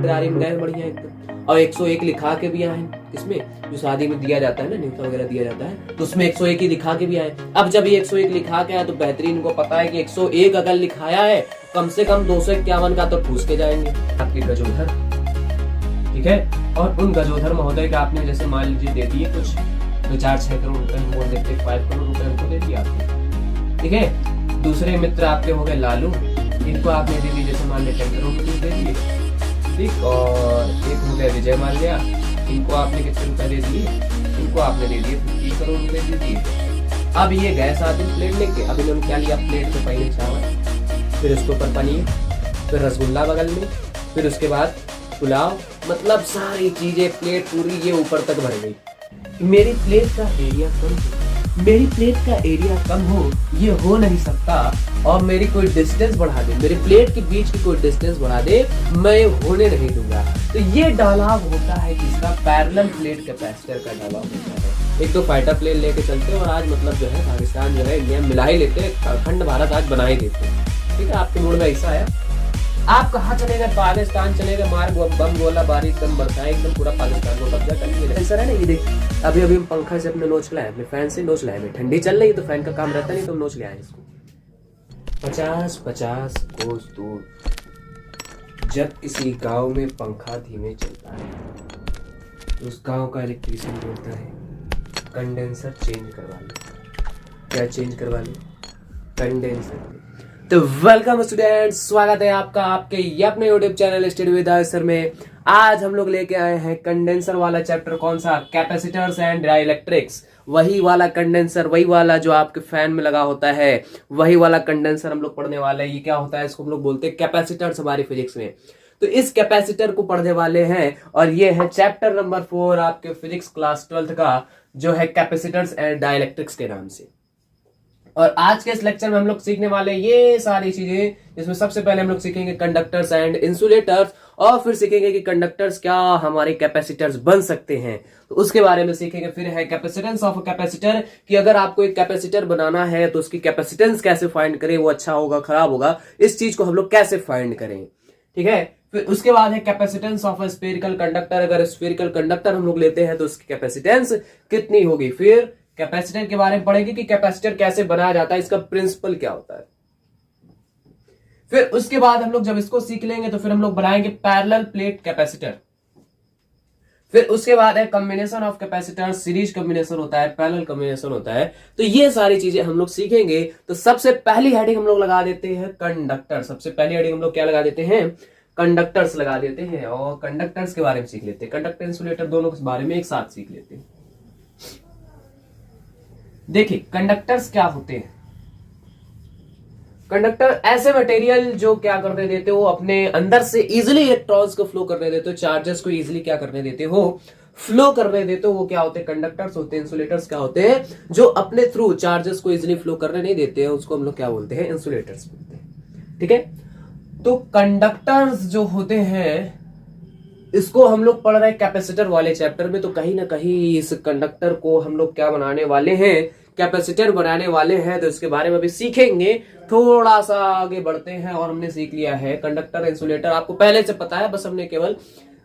Temporary में गए बढ़िया एकदम, और 101 लिखा के भी आए किसमें, जो शादी में दिया जाता है ना, न्योता वगैरह दिया जाता है, तो उसमें 101 ही लिखा के भी आए। अब जब ये 101 लिखा के आए तो बेहतरीन, इनको पता है कि 101 अगर लिखाया है कम से कम 251 का तो ठूस के जाएंगे आपके गजोधर, ठीक है। और उन गजोधर महोदय का आपने जैसे मान लीजिए दे दिए कुछ 2-4-6 करोड़ रुपए, हम बोल देते 5 करोड़ रुपए उनको दे दिया आपने, ठीक है। दूसरे मित्र आपके हो गए लालू, इनको आपने दे दिए जैसे मान लीजिए 10 करोड़ रुपए दे दिए, ठीक। और एक हो गया विजय माल्या, इनको आपने कितने रुपए दे दिए, इनको आपने दे दिए 30 करोड़ रुपए दे दिए। अब ये गए साथ में प्लेट लेके, अब इन्होंने क्या लिया, प्लेट में पहले चावल, फिर उसके ऊपर पनीर, फिर रसगुल्ला बगल में, फिर उसके बाद पुलाव, मतलब सारी चीजें प्लेट पूरी ये ऊपर तक भर गई। मेरी प्लेट का एरिया कम हो, मेरी प्लेट का एरिया कम हो, ये हो नहीं सकता। और मेरी कोई डिस्टेंस बढ़ा दे, मेरी प्लेट के बीच की कोई डिस्टेंस बढ़ा दे, मैं होने नहीं दूंगा। तो ये डायलॉग होता है किसका, पैरेलल प्लेट कैपेसिटर का डायलॉग होता है। एक तो फाइटर प्लेन लेके चलते हैं और आज मतलब जो है पाकिस्तान जो है इंडिया मिला ही लेते हैं, अखंड भारत आज बना ही देते हैं, ठीक है। आपके मूड में ऐसा है, आप कहाँ चले गए, पाकिस्तान चले गए, मार बम गोला बारी एकदम बरसाए, एकदम पूरा पाकिस्तान को कब्जा कर लिया। ऐसा है ना, ये देख अभी हम पंखा से अपने नोच लाए, अपने फैन से नोच लाए, ठंडी चल रही तो फैन का काम रहता नहीं, तो हम नोच ले आए इसको 50-50 कोस दूर। जब किसी गांव में पंखा धीमे चलता है तो उस गांव का इलेक्ट्रीशियन बोलता है कंडेंसर चेंज करवा लो। क्या चेंज करवा लो, कंडेंसर। तो वेलकम स्टूडेंट्स, स्वागत है आपका आपके ये अपने YouTube channel study with sir में। आज हम लोग लेके आए हैं कंडेंसर वाला चैप्टर, कौन सा, कैपेसिटर्स एंड डाइलेक्ट्रिक्स। वही वाला कंडेंसर, वही वाला जो आपके फैन में लगा होता है, वही वाला कंडेंसर हम लोग पढ़ने वाले हैं। ये क्या होता है, इसको हम लोग बोलते हैं कैपेसिटर्स हमारी फिजिक्स में। तो इस कैपेसिटर को पढ़ने वाले हैं और ये है चैप्टर नंबर 4 आपके फिजिक्स क्लास 12 का, जो है कैपेसिटर्स एंड डाइलेक्ट्रिक्स के नाम से। और आज के इस लेक्चर में हम लोग सीखने वाले ये सारी चीजें, जिसमें सबसे पहले हम लोग सीखेंगे कंडक्टर्स एंड इंसुलेटर्स, और फिर सीखेंगे कि कंडक्टर्स क्या हमारे कैपेसिटर्स बन सकते हैं, तो उसके बारे में सीखेंगे। फिर है कैपेसिटेंस ऑफ कैपेसिटर, कि अगर आपको एक कैपेसिटर बनाना है तो उसकी कैपेसिटेंस कैसे फाइंड करें, वो अच्छा होगा खराब होगा, इस चीज को हम लोग कैसे फाइंड करें, ठीक है। फिर उसके बाद है कैपेसिटेंस ऑफ स्फेरिकल कंडक्टर, अगर स्फेरिकल कंडक्टर हम लोग लेते हैं तो उसकी कैपेसिटेंस कितनी होगी। फिर कैपेसिटर के बारे में पढ़ेंगे कि कैपेसिटर कैसे बनाया जाता है, इसका प्रिंसिपल क्या होता है। फिर उसके बाद हम लोग जब इसको सीख लेंगे तो फिर हम लोग बनाएंगे पैरेलल प्लेट कैपेसिटर। फिर उसके बाद है combination of capacitor, series combination होता है, पैरेलल कॉम्बिनेशन होता है। तो ये सारी चीजें हम लोग सीखेंगे। तो सबसे पहली हेडिंग हम लोग लगा देते हैं कंडक्टर। सबसे पहली हेडिंग हम लोग क्या लगा देते हैं, कंडक्टर्स लगा देते हैं, और कंडक्टर्स के बारे में सीख लेते हैं। कंडक्टर इंसुलेटर दोनों के बारे में एक साथ सीख लेते हैं। देखिए कंडक्टर्स क्या होते हैं। कंडक्टर ऐसे मटेरियल जो क्या करने देते हो, अपने अंदर से इजीली इलेक्ट्रॉन्स को फ्लो करने देते हो, चार्जेस को इजीली क्या करने देते हो, फ्लो करने देते हो, वो क्या होते हैं, कंडक्टर्स होते हैं। इंसुलेटर्स क्या होते हैं, जो अपने थ्रू चार्जेस को इजीली फ्लो करने नहीं देते हैं, उसको हम लोग क्या बोलते हैं, इंसुलेटर्स बोलते हैं, ठीक है। तो कंडक्टर्स जो होते हैं, इसको हम लोग पढ़ रहे हैं कैपेसिटर वाले चैप्टर में। तो कहीं ना कहीं इस कंडक्टर को हम लोग क्या बनाने वाले हैं, कैपेसिटर बनाने वाले हैं। तो इसके बारे में भी सीखेंगे। थोड़ा सा आगे बढ़ते हैं, और हमने सीख लिया है कंडक्टर इंसुलेटर, आपको पहले से पता है, बस हमने केवल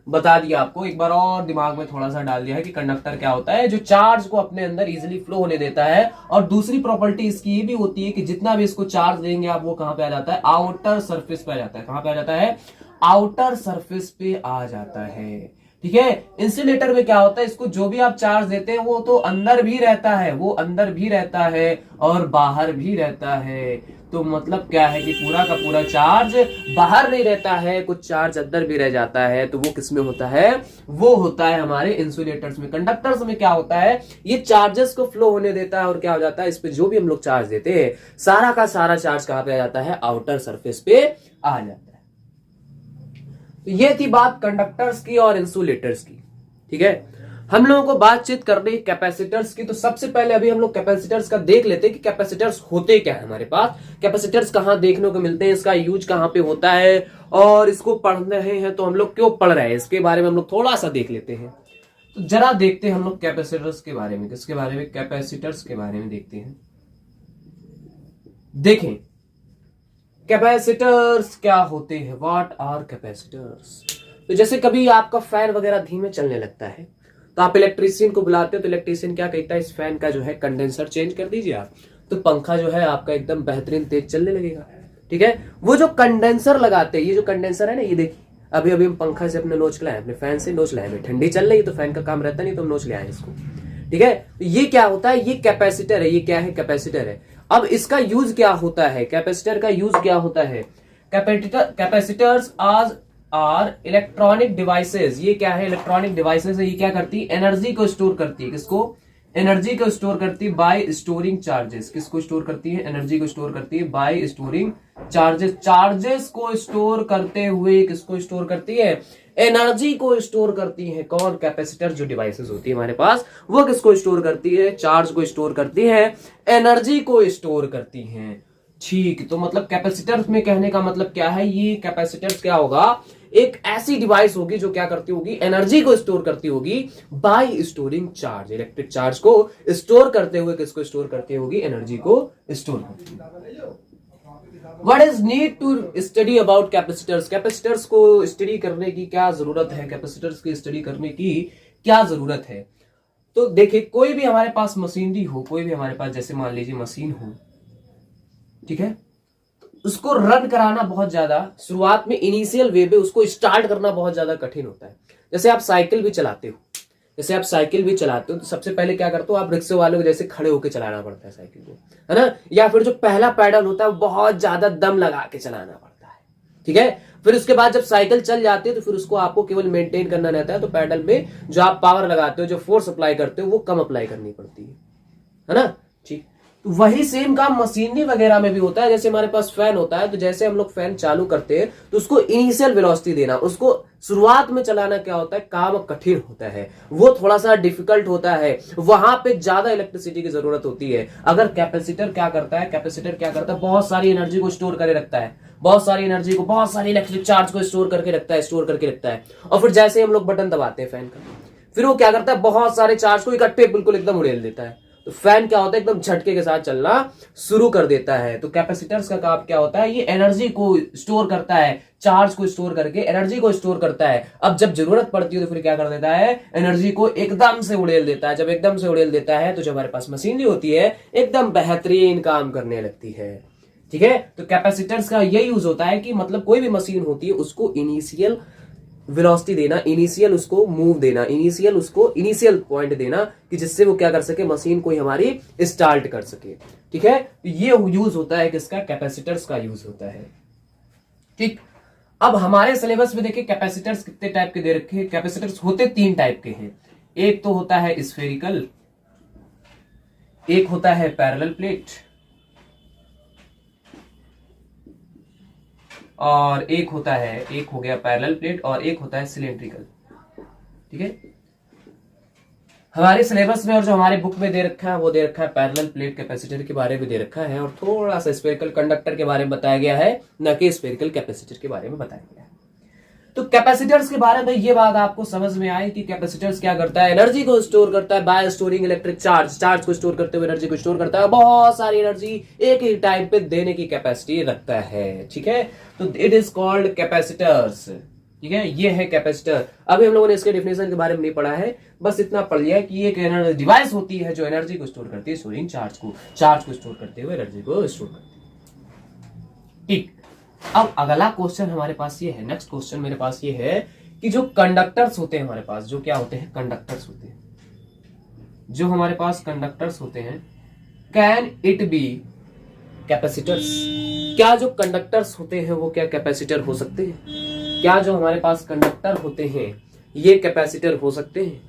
बता दिया आपको, एक बार और दिमाग में थोड़ा सा डाल दिया है कि कंडक्टर क्या होता है, जो चार्ज को अपने अंदर इजीली फ्लो होने देता है। और दूसरी प्रॉपर्टी इसकी ये भी होती है कि जितना भी इसको चार्ज देंगे आप, वो कहां पे आ जाता है, आउटर सरफेस पे आ जाता है। कहां पे आ जाता है, आउटर सरफेस पे आ जाता है, ठीक है। इंसुलेटर में क्या होता है, इसको जो भी आप चार्ज देते हैं वो तो अंदर भी रहता है, वो अंदर भी रहता है और बाहर भी रहता है। तो मतलब क्या है कि पूरा का पूरा चार्ज बाहर नहीं रहता है, कुछ चार्ज अंदर भी रह जाता है। तो वो किसमें होता है, वो होता है हमारे इंसुलेटर्स में। कंडक्टर्स में क्या होता है, ये चार्जेस को फ्लो होने देता है, और क्या हो जाता है, इस पे जो भी हम लोग चार्ज देते हैं, सारा का सारा चार्ज कहां पे आ जाता है, आउटर सरफेस पे आ जाता है। तो ये थी बात कंडक्टर्स की और इंसुलेटर्स की, ठीक है। हम लोगों को बातचीत करनी कैपेसिटर्स की। तो सबसे पहले अभी हम लोग कैपेसिटर्स का देख लेते हैं कि कैपेसिटर्स होते क्या है हमारे पास, कैपेसिटर्स कहां देखने को मिलते हैं, इसका यूज कहां पे होता है, और इसको पढ़ रहे हैं तो हम लोग क्यों पढ़ रहे हैं, इसके बारे में हम लोग थोड़ा सा देख लेते हैं। तो जरा देखते हैं हम लोग कैपेसिटर्स के बारे में, किसके बारे में, कैपेसिटर्स के बारे में देखते हैं। देखें कैपेसिटर्स क्या होते हैं, व्हाट आर कैपेसिटर्स। तो जैसे कभी आपका फैन वगैरह धीमे चलने लगता है तो आप इलेक्ट्रीशियन को बुलाते हो, तो इलेक्ट्रीशियन क्या कहता है, इस फैन का जो है कंडेंसर चेंज कर दीजिए आप, तो पंखा जो है आपका एकदम बेहतरीन तेज चलने लगेगा। ठीक है, वो जो कंडेंसर लगाते हैं, ये जो कंडेंसर है ना, ये देखिए अभी अभी हम पंखा से अपने नोच लाए, अपने फैन से नोच लाए, ठंडी चल रही है तो फैन का काम रहता नहीं, तो हम नोच ले आए इसको। ठीक है, तो ये क्या होता है, ये कैपेसिटर है। ये क्या है, कैपेसिटर है। अब इसका यूज क्या होता है, कैपेसिटर का यूज क्या होता है, कैपेसिटर्स आज आर इलेक्ट्रॉनिक डिवाइसेस। ये क्या है, इलेक्ट्रॉनिक डिवाइसेस है। ये क्या करती है, एनर्जी को स्टोर करती है। किसको, एनर्जी को स्टोर करती है बाय स्टोरिंग चार्जेस। किसको स्टोर करती है, एनर्जी को स्टोर करती है बाय स्टोरिंग चार्जेस। चार्जेस को स्टोर करते हुए किसको स्टोर करती है, एनर्जी को स्टोर करती है। कौन, कैपेसिटर जो डिवाइसेस होती है हमारे पास, वो किसको स्टोर करती है, चार्ज को स्टोर करती है, एनर्जी को स्टोर करती है। ठीक, तो मतलब कैपेसिटर्स में कहने का मतलब क्या है, ये कैपेसिटर्स क्या होगा, एक ऐसी डिवाइस होगी जो क्या करती होगी, एनर्जी को स्टोर करती होगी bye storing charge. Electric charge को स्टोर करते हुए किसको स्टोर करती होगी, एनर्जी को स्टोर करती होगी। What is need to study about capacitors? Capacitors को स्टडी करने की क्या जरूरत है, कैपेसिटर्स की स्टडी करने की क्या जरूरत है। तो देखिए, कोई भी हमारे पास मशीनरी हो, कोई भी हमारे पास जैसे मान लीजिए मशीन हो, ठीक है, उसको रन कराना बहुत ज्यादा शुरुआत में इनिशियल वे पे उसको स्टार्ट करना बहुत ज्यादा कठिन होता है। जैसे आप साइकिल भी चलाते हो, जैसे आप साइकिल भी चलाते हो तो सबसे पहले क्या करते हो आप, रिक्शे वालों को जैसे खड़े होकर चलाना पड़ता है साइकिल को, है ना, या फिर जो पहला पैडल होता है वो बहुत ज्यादा दम लगा के चलाना पड़ता है। ठीक है, फिर उसके बाद जब साइकिल चल जाती है तो फिर उसको आपको केवल मेंटेन करना रहता है। तो पैडल में जो आप पावर लगाते हो, जो फोर्स अप्लाई करते हो, वो कम अप्लाई करनी पड़ती है ना। ठीक, वही सेम काम मशीनरी वगैरह में भी होता है। जैसे हमारे पास फैन होता है, तो जैसे हम लोग फैन चालू करते हैं तो उसको इनिशियल वेलोसिटी देना, उसको शुरुआत में चलाना क्या होता है, काम कठिन होता है, वो थोड़ा सा डिफिकल्ट होता है, वहां पे ज्यादा इलेक्ट्रिसिटी की जरूरत होती है। अगर कैपेसिटर क्या करता है, कैपेसिटर क्या करता है, बहुत सारी एनर्जी को स्टोर करे रखता है, बहुत सारी एनर्जी को, बहुत सारी इलेक्ट्रिक चार्ज को स्टोर करके रखता है, स्टोर करके रखता है। और फिर जैसे हम लोग बटन दबाते हैं फैन का, फिर वो क्या करता है, बहुत सारे चार्ज को इकट्ठे बिल्कुल एकदम उड़ेल देता है। तो फैन क्या होता है, एकदम झटके के साथ चलना शुरू कर देता है। तो कैपेसिटर्स का काम क्या होता है, ये एनर्जी को स्टोर करता है, चार्ज को स्टोर करके एनर्जी को स्टोर करता है। अब जब जरूरत पड़ती है तो फिर क्या कर देता है, एनर्जी को एकदम से उड़ेल देता है। जब एकदम से उड़ेल देता है तो जो हमारे पास मशीनरी होती है एकदम बेहतरीन काम करने लगती है। ठीक है, तो कैपेसिटर्स का यही यूज होता है कि मतलब कोई भी मशीन होती है उसको इनिशियल वेलोसिटी देना, इनिशियल उसको मूव देना, इनिशियल उसको इनिशियल पॉइंट देना कि जिससे वो क्या कर सके, मशीन कोई हमारी स्टार्ट कर सके। ठीक है, तो ये यूज होता है किसका, कैपेसिटर्स का यूज होता है। ठीक, अब हमारे सिलेबस में देखिए कैपेसिटर्स कितने टाइप के दे रखे हैं। कैपेसिटर्स होते 3 टाइप के हैं। एक तो होता है स्फेरिकल, एक होता है पैरेलल प्लेट, और एक होता है, एक हो गया पैरेलल प्लेट और एक होता है सिलेंड्रिकल। ठीक है, हमारे सिलेबस में और जो हमारे बुक में दे रखा है वो दे रखा है पैरेलल प्लेट कैपेसिटर के बारे में दे रखा है, और थोड़ा सा स्फेरिकल कंडक्टर के बारे में बताया गया है, न कि स्फेरिकल कैपेसिटर के बारे में बताया गया है। तो कैपेसिटर्स के बारे में ये बात आपको समझ में आई कि कैपेसिटर्स क्या करता है, एनर्जी को स्टोर करता है bye storing electric charge, charge को स्टोर करते हुए एनर्जी को स्टोर करता है, बहुत सारी एनर्जी एक ही टाइम पे देने की कैपेसिटी रखता है। ठीक है, तो इट इज कॉल्ड कैपेसिटर्स। ठीक है, ये है कैपेसिटर। अभी हम लोगों ने इसके डिफिनेशन के बारे में नहीं पढ़ा है, बस इतना पढ़ लिया कि ये एक डिवाइस होती है जो एनर्जी को स्टोर करती है, स्टोरिंग चार्ज को, चार्ज को स्टोर करते हुए एनर्जी को स्टोर करती है। ठीक, अब अगला क्वेश्चन हमारे पास ये है, नेक्स्ट क्वेश्चन मेरे पास ये है कि जो कंडक्टर्स होते हैं हमारे पास, जो क्या होते हैं, कंडक्टर्स होते हैं, जो हमारे पास कंडक्टर्स होते हैं, कैन इट बी कैपेसिटर्स। क्या जो कंडक्टर्स होते हैं वो क्या कैपेसिटर हो सकते हैं? क्या जो हमारे पास कंडक्टर होते हैं ये कैपेसिटर हो सकते हैं?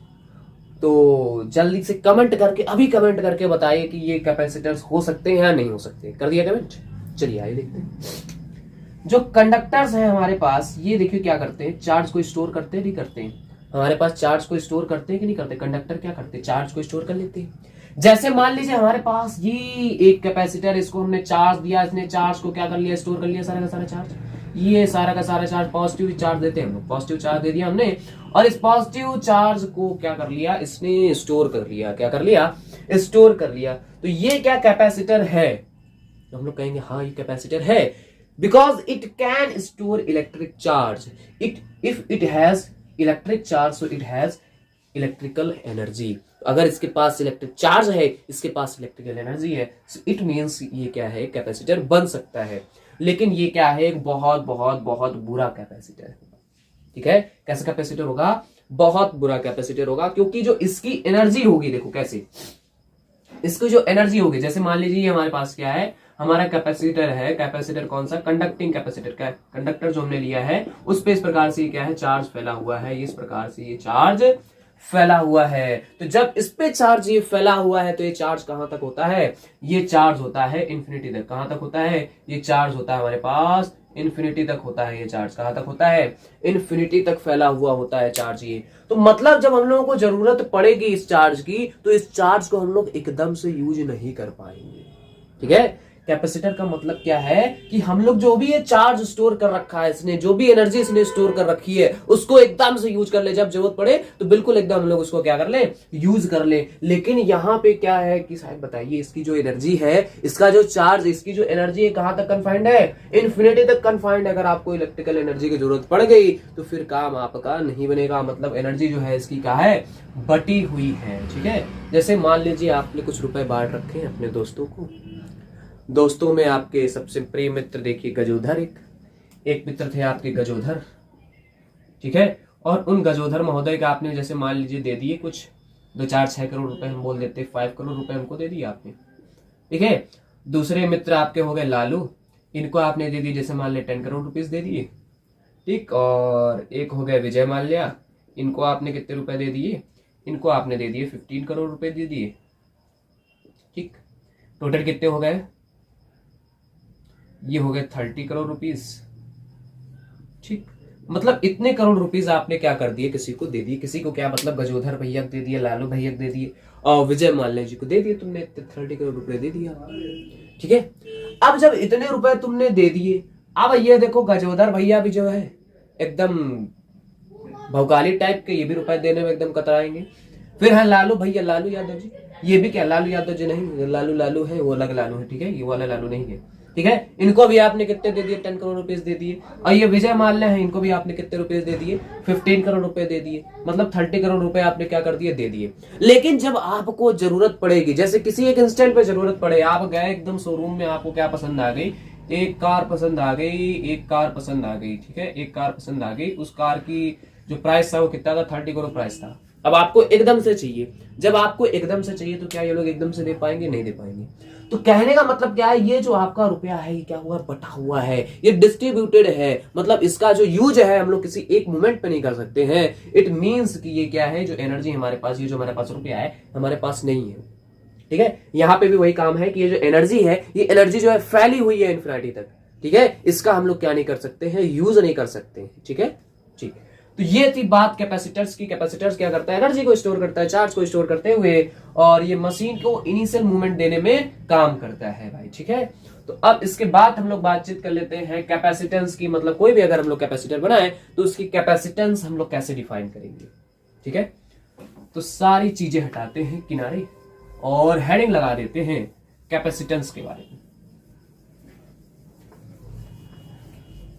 तो जल्दी से कमेंट करके, अभी कमेंट करके बताइए कि ये कैपेसिटर्स हो सकते हैं या नहीं हो सकते। कर दिया कमेंट? चलिए आइए देखते हैं। जो कंडक्टर्स हैं हमारे पास, ये देखिए क्या करते हैं, चार्ज को स्टोर करते हैं, नहीं करते हैं? हमारे पास चार्ज को स्टोर करते हैं कि नहीं करते? कंडक्टर क्या करते हैं, चार्ज को स्टोर कर लेते हैं। जैसे मान लीजिए हमारे पास ये एक कैपेसिटर, इसको हमने चार्ज दिया, इसने चार्ज को क्या कर लिया, स्टोर कर लिया, सारा का सारा चार्ज। ये सारा का सारा चार्ज पॉजिटिव चार्ज देते हैं हम लोग, पॉजिटिव चार्ज दे दिया हमने, और इस पॉजिटिव चार्ज को क्या कर लिया, इसने स्टोर कर लिया। क्या कर लिया? स्टोर कर लिया। तो ये क्या कैपेसिटर है? तो हम लोग कहेंगे हाँ ये कैपेसिटर है। because it can store electric charge. If it has electric charge, so it has electrical energy. अगर इसके पास इलेक्ट्रिक चार्ज है, इसके पास इलेक्ट्रिकल एनर्जी है, so इट मीन्स ये क्या है, कैपेसिटर बन सकता है. लेकिन ये क्या है, एक बहुत बहुत बहुत बुरा कैपेसिटर है. ठीक है, कैसा कैपेसिटर होगा, बहुत बुरा कैपेसिटर होगा. क्योंकि जो इसकी एनर्जी होगी, देखो कैसे इसकी जो एनर्जी होगी, जैसे मान लीजिए हमारे पास क्या है, हमारा कैपेसिटर है. कैपेसिटर कौन सा, कंडक्टिंग कैपेसिटर का कंडक्टर जो हमने लिया है, उस पे इस प्रकार से क्या है, चार्ज फैला हुआ है. इस प्रकार से ये चार्ज फैला हुआ है. तो जब इस पे चार्ज ये फैला हुआ है, तो ये चार्ज कहां तक होता है, ये चार्ज होता है इन्फिनिटी तक. कहां तक होता है, ये चार्ज होता है हमारे पास इन्फिनिटी तक होता है. ये चार्ज कहां तक होता है, इन्फिनिटी तक फैला हुआ होता है चार्ज ये. तो मतलब जब हम लोगों को जरूरत पड़ेगी इस चार्ज की, तो इस चार्ज को हम लोग एकदम से यूज नहीं कर पाएंगे. ठीक है, कैपेसिटर का मतलब क्या है कि हम लोग जो भी ये चार्ज स्टोर कर रखा है इसने, जो भी एनर्जी इसने स्टोर कर रखी है, उसको एकदम से यूज कर ले. जब जरूरत पड़े तो बिल्कुल एकदम हम लोग उसको क्या कर ले, यूज कर ले. लेकिन यहाँ पे क्या है कि साहब बताइए, इसकी जो एनर्जी है, इसका जो चार्ज, इसकी जो एनर्जी है, कहां तक कन्फाइंड है, इन्फिनिटी तक कन्फाइंड है. अगर आपको इलेक्ट्रिकल एनर्जी की जरूरत पड़ गई तो फिर काम आपका नहीं बनेगा. मतलब एनर्जी जो है इसकी क्या है, बटी हुई है. ठीक है, जैसे मान लीजिए आपने कुछ रुपए बांट रखे हैं अपने दोस्तों को. दोस्तों में आपके सबसे प्रिय मित्र देखिए गजोधर, एक मित्र थे आपके गजोधर. ठीक है, और उन गजोधर महोदय का आपने जैसे मान लीजिए दे दिए कुछ 2-4-6 करोड़ रुपए, हम बोल देते 5 करोड़ रुपए उनको दे दिए आपने. ठीक है, दूसरे मित्र आपके हो गए लालू, इनको आपने दे दिए जैसे मान ले 10 करोड़ रुपीज दे दिए. ठीक, और एक हो गए विजय माल्या, इनको आपने कितने रुपए दे दिए, इनको आपने दे दिए 15 करोड़ रुपए दे दिए. ठीक, टोटल कितने हो गए, ये हो गए 30 करोड़ रुपीस. ठीक, मतलब इतने करोड़ रुपीस आपने क्या कर दिए, किसी को दे दिए. किसी को क्या मतलब, गजोधर भैया दे दिए, लालू भैया दे दिए, और विजय माल्या जी को दे दिए. तुमने 30 करोड़ रुपए दे दिया. ठीक है, अब जब इतने रुपए तुमने दे दिए, अब ये देखो गजोधर भैया भी जो है एकदम भौकाली टाइप के, ये भी रुपए देने में एकदम कतराएंगे. फिर है लालू भैया, लालू यादव जी, ये भी क्या, लालू यादव जी नहीं, लालू लालू है, वो अलग लालू है. ठीक है, ये वाला लालू नहीं है. ठीक है, इनको भी आपने कितने दे दिए, 10 करोड़ रुपए दे दिए. और ये विजय माल्या है, इनको भी आपने कितने रुपए दे दिए, 15 करोड़ रुपए दे दिए. मतलब 30 करोड़ रुपए आपने क्या कर दिए, दे दिए. लेकिन जब आपको जरूरत पड़ेगी, जैसे किसी एक इंस्टेंट पे जरूरत पड़े, आप गए एकदम शोरूम में, आपको क्या पसंद आ गई, एक कार पसंद आ गई, एक कार पसंद आ गई. ठीक है, एक कार पसंद आ गई, उस कार की जो प्राइस था वो कितना था, 30 करोड़ प्राइस था. अब आपको एकदम से चाहिए. जब आपको एकदम से चाहिए तो क्या ये लोग एकदम से दे पाएंगे, नहीं दे पाएंगे. तो कहने का मतलब क्या है, ये जो आपका रुपया है ये क्या हुआ, बटा हुआ है, ये डिस्ट्रीब्यूटेड है. मतलब इसका जो यूज है हम लोग किसी एक मोमेंट पे नहीं कर सकते हैं. इट मींस कि ये क्या है, जो एनर्जी हमारे पास, ये जो हमारे पास रुपया है हमारे पास नहीं है. ठीक है, यहाँ पे भी वही काम है कि ये जो एनर्जी है, ये एनर्जी जो है फैली हुई है इन्फिनिटी तक. ठीक है, इसका हम लोग क्या नहीं कर सकते हैं, यूज नहीं कर सकते हैं. ठीक है, ठीक. तो ये थी बात कैपेसिटर्स की. कैपेसिटर्स क्या करता है, एनर्जी को स्टोर करता है, चार्ज को स्टोर करते हुए, और ये मशीन को इनिशियल मूवमेंट देने में काम करता है भाई. ठीक है, तो अब इसके बाद हम लोग बातचीत कर लेते हैं कैपेसिटेंस की. मतलब कोई भी अगर हम लोग कैपेसिटर बनाए तो उसकी कैपेसिटेंस हम लोग कैसे डिफाइन करेंगे. ठीक है, तो सारी चीजें हटाते हैं किनारे और हेडिंग लगा देते हैं कैपेसिटेंस के बारे में.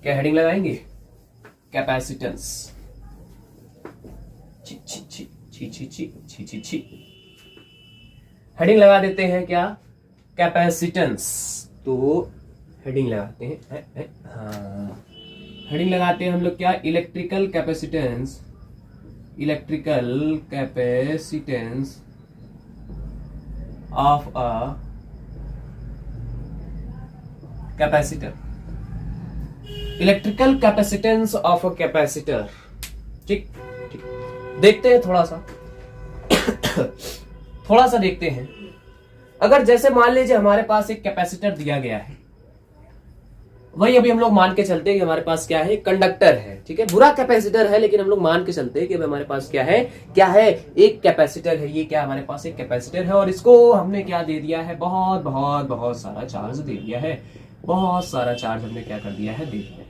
क्या हेडिंग लगाएंगे, कैपेसिटेंस. हेडिंग लगा देते हैं क्या, कैपेसिटेंस. तो हेडिंग लगाते हैं, हाँ हेडिंग लगाते हैं हम लोग क्या, electrical capacitance. Electrical capacitance of a capacitor. Electrical capacitance of a capacitor. ठीक, देखते हैं थोड़ा सा देखते हैं. अगर जैसे मान लीजिए हमारे पास एक कैपेसिटर दिया गया है, वही अभी हम लोग मान के चलते हैं कि हमारे पास क्या है, कंडक्टर है. ठीक है, बुरा कैपेसिटर है, लेकिन हम लोग मान के चलते हैं कि हमारे पास क्या है, एक कैपेसिटर है. ये क्या हमारे पास एक कैपेसिटर है, और इसको हमने क्या दे दिया है, बहुत बहुत बहुत सारा चार्ज दे दिया है. बहुत सारा चार्ज हमने क्या कर दिया है, दे दिया है.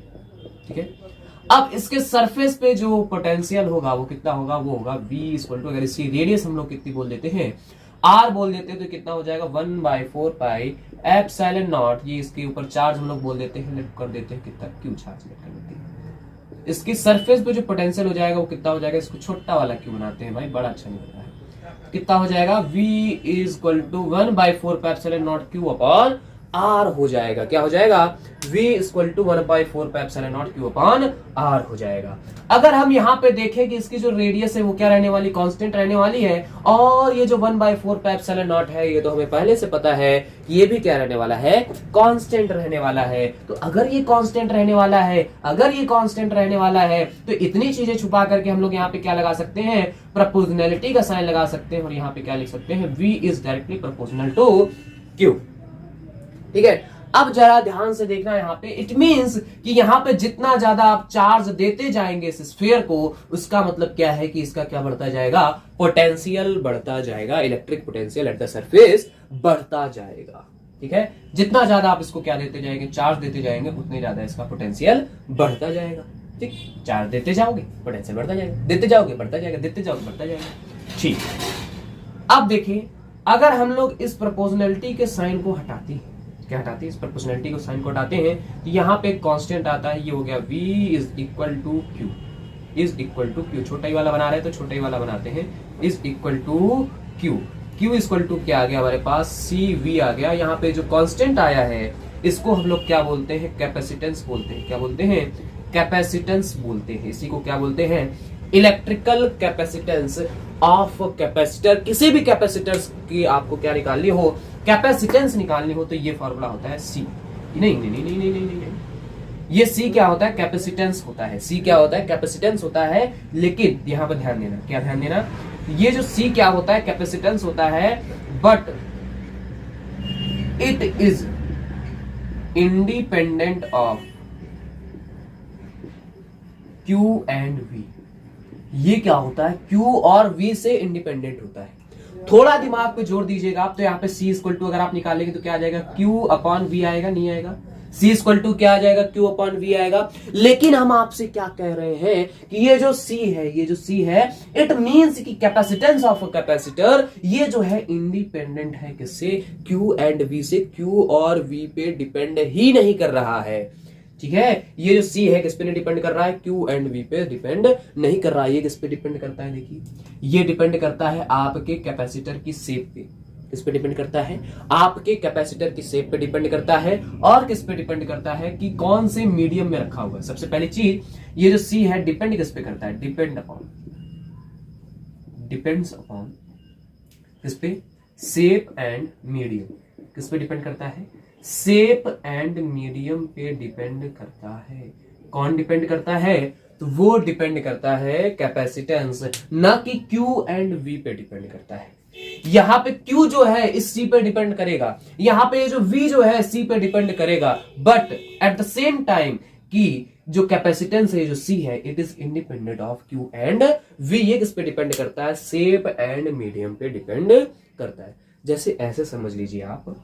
ठीक है, अब इसके सरफेस पे जो पोटेंशियल होगा वो कितना होगा, वो होगा V इक्वल टू, अगर इसकी रेडियस हम लोग कितनी बोल देते हैं, R बोल देते हैं, तो कितना हो जाएगा 1/4 पाई एप्सिलॉन नॉट, ये इसके ऊपर चार्ज हम लोग बोल देते हैं, लेट कर देते हैं कितना, क्यू चार्ज लेट कर देते हैं। इसकी सरफेस पे जो पोटेंशियल हो जाएगा वो कितना हो जाएगा, इसको छोटा वाला क्यू बनाते हैं भाई, बड़ा अच्छा नहीं होता है। कितना हो जाएगा, v is equal to 1/4 epsilon naught q upon r हो जाएगा। क्या हो जाएगा, v equal to 1/4 epsilon naught q upon r हो जाएगा। अगर हम यहाँ पे देखें कि इसकी जो रेडियस है वो क्या रहने वाली, कांस्टेंट रहने वाली है, और ये जो 1/4 एप्सिलॉन नॉट है ये तो हमें पहले से पता है कि ये भी क्या रहने वाला है, कांस्टेंट रहने वाला है। तो अगर ये कांस्टेंट रहने वाला है, अगर ये कांस्टेंट रहने वाला है, तो इतनी चीजें छुपा करके हम लोग यहाँ पे क्या लगा सकते हैं, प्रोपोर्शनैलिटी का साइन लगा सकते हैं, और यहाँ पे क्या लिख सकते हैं, v is directly proportional to q। ठीक है, अब जरा ध्यान से देखना यहाँ पे, इट मींस कि यहाँ पे जितना ज्यादा आप चार्ज देते जाएंगे इस स्फीयर को, उसका मतलब क्या है कि इसका क्या बढ़ता जाएगा, पोटेंशियल बढ़ता जाएगा, electric potential at the surface बढ़ता जाएगा। ठीक है, जितना ज्यादा आप इसको क्या देते जाएंगे, चार्ज देते जाएंगे, उतने ज्यादा इसका पोटेंशियल बढ़ता जाएगा। ठीक, चार्ज देते जाओगे पोटेंशियल बढ़ता जाएगा, देते जाओगे बढ़ता जाएगा, देते जाओगे बढ़ता जाएगा। ठीक, अब देखिए अगर हम लोग इस प्रोपोर्शनैलिटी के साइन को हटाते हैं, क्या हटाते हैं, इस प्रोपोर्शनैलिटी को साइन को हटाते हैं, तो यहाँ पे एक कांस्टेंट आता है, ये हो गया v is equal to q, is equal to q, छोटा ही वाला बना रहे हैं तो छोटा ही वाला बनाते हैं, is equal to q, q equal to क्या आ गया हमारे पास, सी वी आ गया। यहाँ पे जो कांस्टेंट आया है इसको हम लोग क्या बोलते हैं, कैपेसिटेंस बोलते हैं। क्या बोलते हैं, कैपेसिटेंस बोलते हैं। इसी को क्या बोलते हैं, इलेक्ट्रिकल कैपेसिटेंस ऑफ कैपेसिटर। किसी भी कैपेसिटर्स की आपको क्या निकालनी हो, कैपेसिटेंस निकालनी हो, तो ये फॉर्मूला होता है सी। नहीं नहीं नहीं नहीं नहीं नहीं, नहीं, नहीं। ये सी क्या होता है, कैपेसिटेंस होता है। सी क्या होता है, कैपेसिटेंस होता है। लेकिन यहां पर ध्यान देना, क्या ध्यान देना, ये जो सी क्या होता है, कैपेसिटेंस होता है, but it is independent of Q and V। ये क्या होता है, Q और V से इंडिपेंडेंट होता है। थोड़ा दिमाग पे जोर दीजिएगा आप, तो यहाँ पे C इक्वल टू अगर आप निकालेंगे तो क्या आ जाएगा, Q अपॉन V आएगा, नहीं आएगा, C इक्वल टू क्या आ जाएगा, Q अपॉन V आएगा। लेकिन हम आपसे क्या कह रहे हैं कि ये जो C है, ये जो C है, इट मींस कि कैपेसिटेंस ऑफ अ कैपेसिटर ये जो है इंडिपेंडेंट है किससे, Q एंड V से। Q और V पे डिपेंड ही नहीं कर रहा है। ठीक है, ये जो C है किस पे डिपेंड कर रहा है, Q एंड V पे डिपेंड नहीं कर रहा है। ये किस पे डिपेंड करता है, देखिए ये डिपेंड करता है आपके कैपेसिटर की शेप पे। किस पे डिपेंड करता है, आपके कैपेसिटर की शेप पे डिपेंड करता है, और किस पे डिपेंड करता है कि कौन से मीडियम में रखा हुआ है। सबसे पहली चीज, ये जो C है डिपेंड किस पे करता है, डिपेंड्स अपॉन किस पे, शेप एंड मीडियम। किस पे डिपेंड करता है, शेप एंड मीडियम पे डिपेंड करता है। कौन डिपेंड करता है, तो वो डिपेंड करता है कैपेसिटेंस, ना कि Q एंड V पे डिपेंड करता है। यहां पे Q जो है इस C पे डिपेंड करेगा, यहां पे जो V जो है C पे डिपेंड करेगा, but at the same time कि जो कैपेसिटेंस है जो C है, it is independent of Q and V। ये किस पे डिपेंड करता है, शेप एंड मीडियम पे डिपेंड करता है। जैसे ऐसे समझ लीजिए आप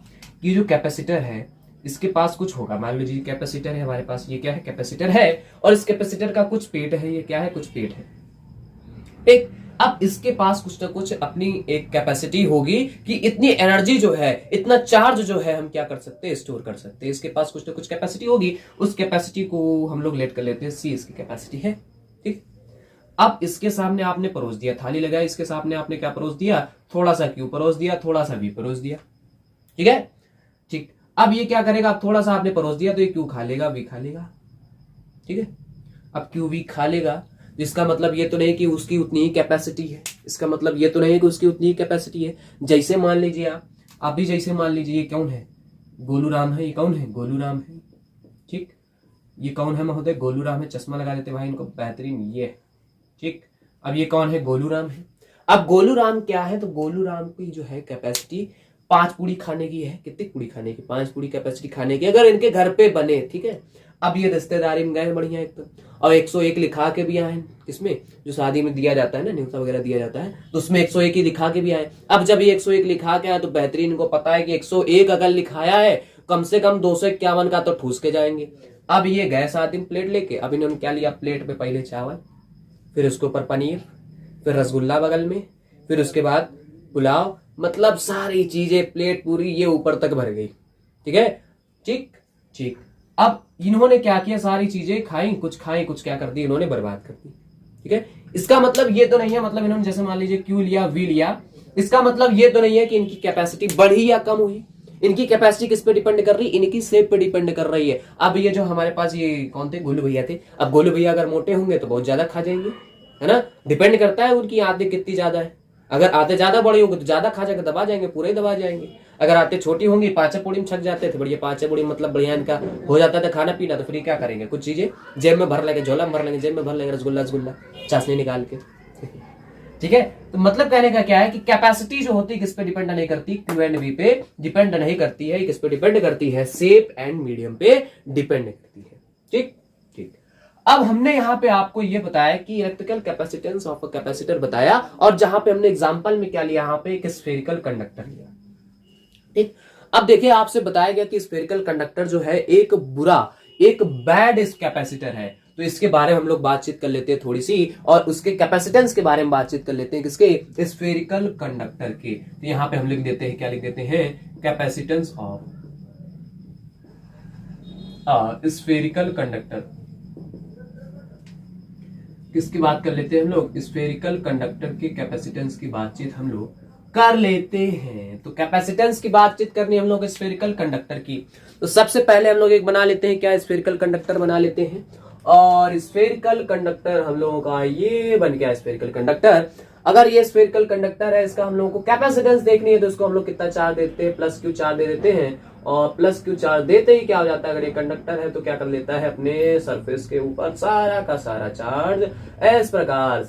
कि जो कैपेसिटर है इसके पास कुछ होगा, मान लीजिए कैपेसिटर है हमारे पास, ये क्या है, कैपेसिटर है, और इस कैपेसिटर का कुछ पेट है, ये क्या है, कुछ पेट है। एक अब इसके पास कुछ ना कुछ अपनी एक कैपेसिटी होगी कि इतनी एनर्जी जो है, इतना चार्ज जो है हम क्या कर सकते हैं, स्टोर कर सकते हैं। इसके पास कुछ ना कुछ कैपेसिटी होगी, उस कैपेसिटी को हम लोग लेट कर लेते हैं C इसकी कैपेसिटी है। ठीक, अब इसके सामने आपने परोस दिया, थाली लगाई, इसके सामने आपने क्या परोस दिया, थोड़ा सा Q परोस दिया, थोड़ा सा V परोस दिया। ठीक है, ठीक, अब ये क्या करेगा, अब थोड़ा सा आपने परोस दिया तो ये Q खा लेगा, V खा लेगा। ठीक है, अब Q V खा लेगा, इसका मतलब ये तो नहीं कि उसकी उतनी ही कैपेसिटी है, इसका मतलब ये तो नहीं कि उसकी उतनी ही कैपेसिटी है। जैसे मान लीजिए आप भी जैसे मान लीजिए, ये कौन है, गोलूराम है, ये कौन है, गोलूराम है। ठीक, ये कौन है महोदय, गोलूराम है, चश्मा लगा देते भाई इनको, बेहतरीन ये। ठीक, अब ये कौन है, गोलूराम है। अब गोलूराम क्या है, तो गोलूराम की जो है कैपेसिटी 5 पूड़ी खाने की है। कितनी पूड़ी खाने की, 5 पूड़ी कैपेसिटी खाने की, अगर इनके घर पे बने। ठीक है, अब ये रिश्तेदारी में गए बढ़िया एकदम, और 101 लिखा के भी आए, किसमें, जो शादी में दिया जाता है ना, न्योता वगैरह दिया जाता है, तो उसमें 101 ही लिखा के भी आए। अब जब ये 101 लिखा के आए तो बेहतरीन, इनको पता है कि 101 अगर लिखाया है, कम से कम 251 का तो ठूस के जाएंगे। अब ये गए शादी में प्लेट लेके, अब इन्होंने क्या लिया, प्लेट पे पहले चावल, फिर उसके ऊपर पनीर, फिर रसगुल्ला बगल में, फिर उसके बाद पुलाव, मतलब सारी चीजें प्लेट पूरी ये ऊपर तक भर गई। ठीक है, ठीक ठीक। अब इन्होंने क्या किया, सारी चीजें खाई कुछ क्या कर दी इन्होंने, बर्बाद कर दी। ठीक है, इसका मतलब ये तो नहीं है, मतलब इन्होंने जैसे मान लीजिए क्यू लिया वी लिया, इसका मतलब ये तो नहीं है कि इनकी कैपेसिटी बढ़ी या कम हुई। इनकी कैपेसिटी किस पे डिपेंड कर रही है, इनकी शेप पे डिपेंड कर रही है। अब ये जो हमारे पास ये कौन थे, गोलू भैया थे, अब गोलू भैया अगर मोटे होंगे तो बहुत ज्यादा खा जाएंगे, है ना, डिपेंड करता है उनकी आंतें कितनी ज्यादा है। अगर आते ज्यादा बड़े होंगे तो ज्यादा खा जाएंगे, दबा जाएंगे, पूरे ही दबा जाएंगे। अगर आते छोटी होंगी, पाँच पूड़ी में छक जाते थे, बढ़िया पाँच पूड़ी मतलब बढ़िया इनका हो जाता था खाना पीना, तो फिर क्या करेंगे, कुछ चीजें जेब में भर लेंगे, झोला में भर लेंगे, जेब में भर लेंगे, रसगुल्ला चाशनी निकाल के। ठीक है, तो मतलब कहने का क्या है कि कैपेसिटी जो होती है किस पे डिपेंड नहीं करती, क्यू एंड वी पे डिपेंड नहीं करती है, किस पे डिपेंड करती है, शेप एंड मीडियम पे डिपेंड करती है। ठीक ठीक। अब हमने यहां पे आपको ये बताया कि electrical capacitance of a capacitor बताया, और जहां पे हमने एग्जांपल में क्या लिया, यहां पे एक स्फेरिकल कंडक्टर लिया। ठीक, अब देखिए आपसे बताया गया कि स्फेरिकल कंडक्टर जो है एक बुरा, एक बैड कैपेसिटर है, तो इसके बारे में हम लोग बातचीत कर लेते हैं थोड़ी सी, और उसके कैपेसिटेंस के बारे में बातचीत कर लेते हैं, किसके, स्फेरिकल कंडक्टर के। तो यहां पे हम लिख देते हैं, क्या लिख देते हैं, कैपेसिटेंस ऑफ स्फेरिकल कंडक्टर। किसकी बात कर लेते हैं हम लोग, स्फेरिकल कंडक्टर के कैपेसिटेंस की बातचीत हम लोग कर लेते हैं। तो कैपेसिटेंस की बातचीत करनी हम लोग स्फेरिकल कंडक्टर की, तो सबसे पहले हम लोग एक बना लेते हैं, क्या, स्फेरिकल कंडक्टर बना लेते हैं। और स्फेरिकल कंडक्टर हम लोगों का ये बन गया स्फेरिकल कंडक्टर। अगर ये स्फेरिकल कंडक्टर है, इसका हम लोगों को कैपेसिटेंस देखनी है, तो इसको हम लोग कितना चार्ज देते हैं, प्लस क्यू चार्ज दे देते हैं, और प्लस क्यू चार्ज देते ही क्या हो जाता है, अगर ये कंडक्टर है तो क्या कर लेता है, अपने सरफेस के ऊपर सारा का सारा चार्ज इस प्रकार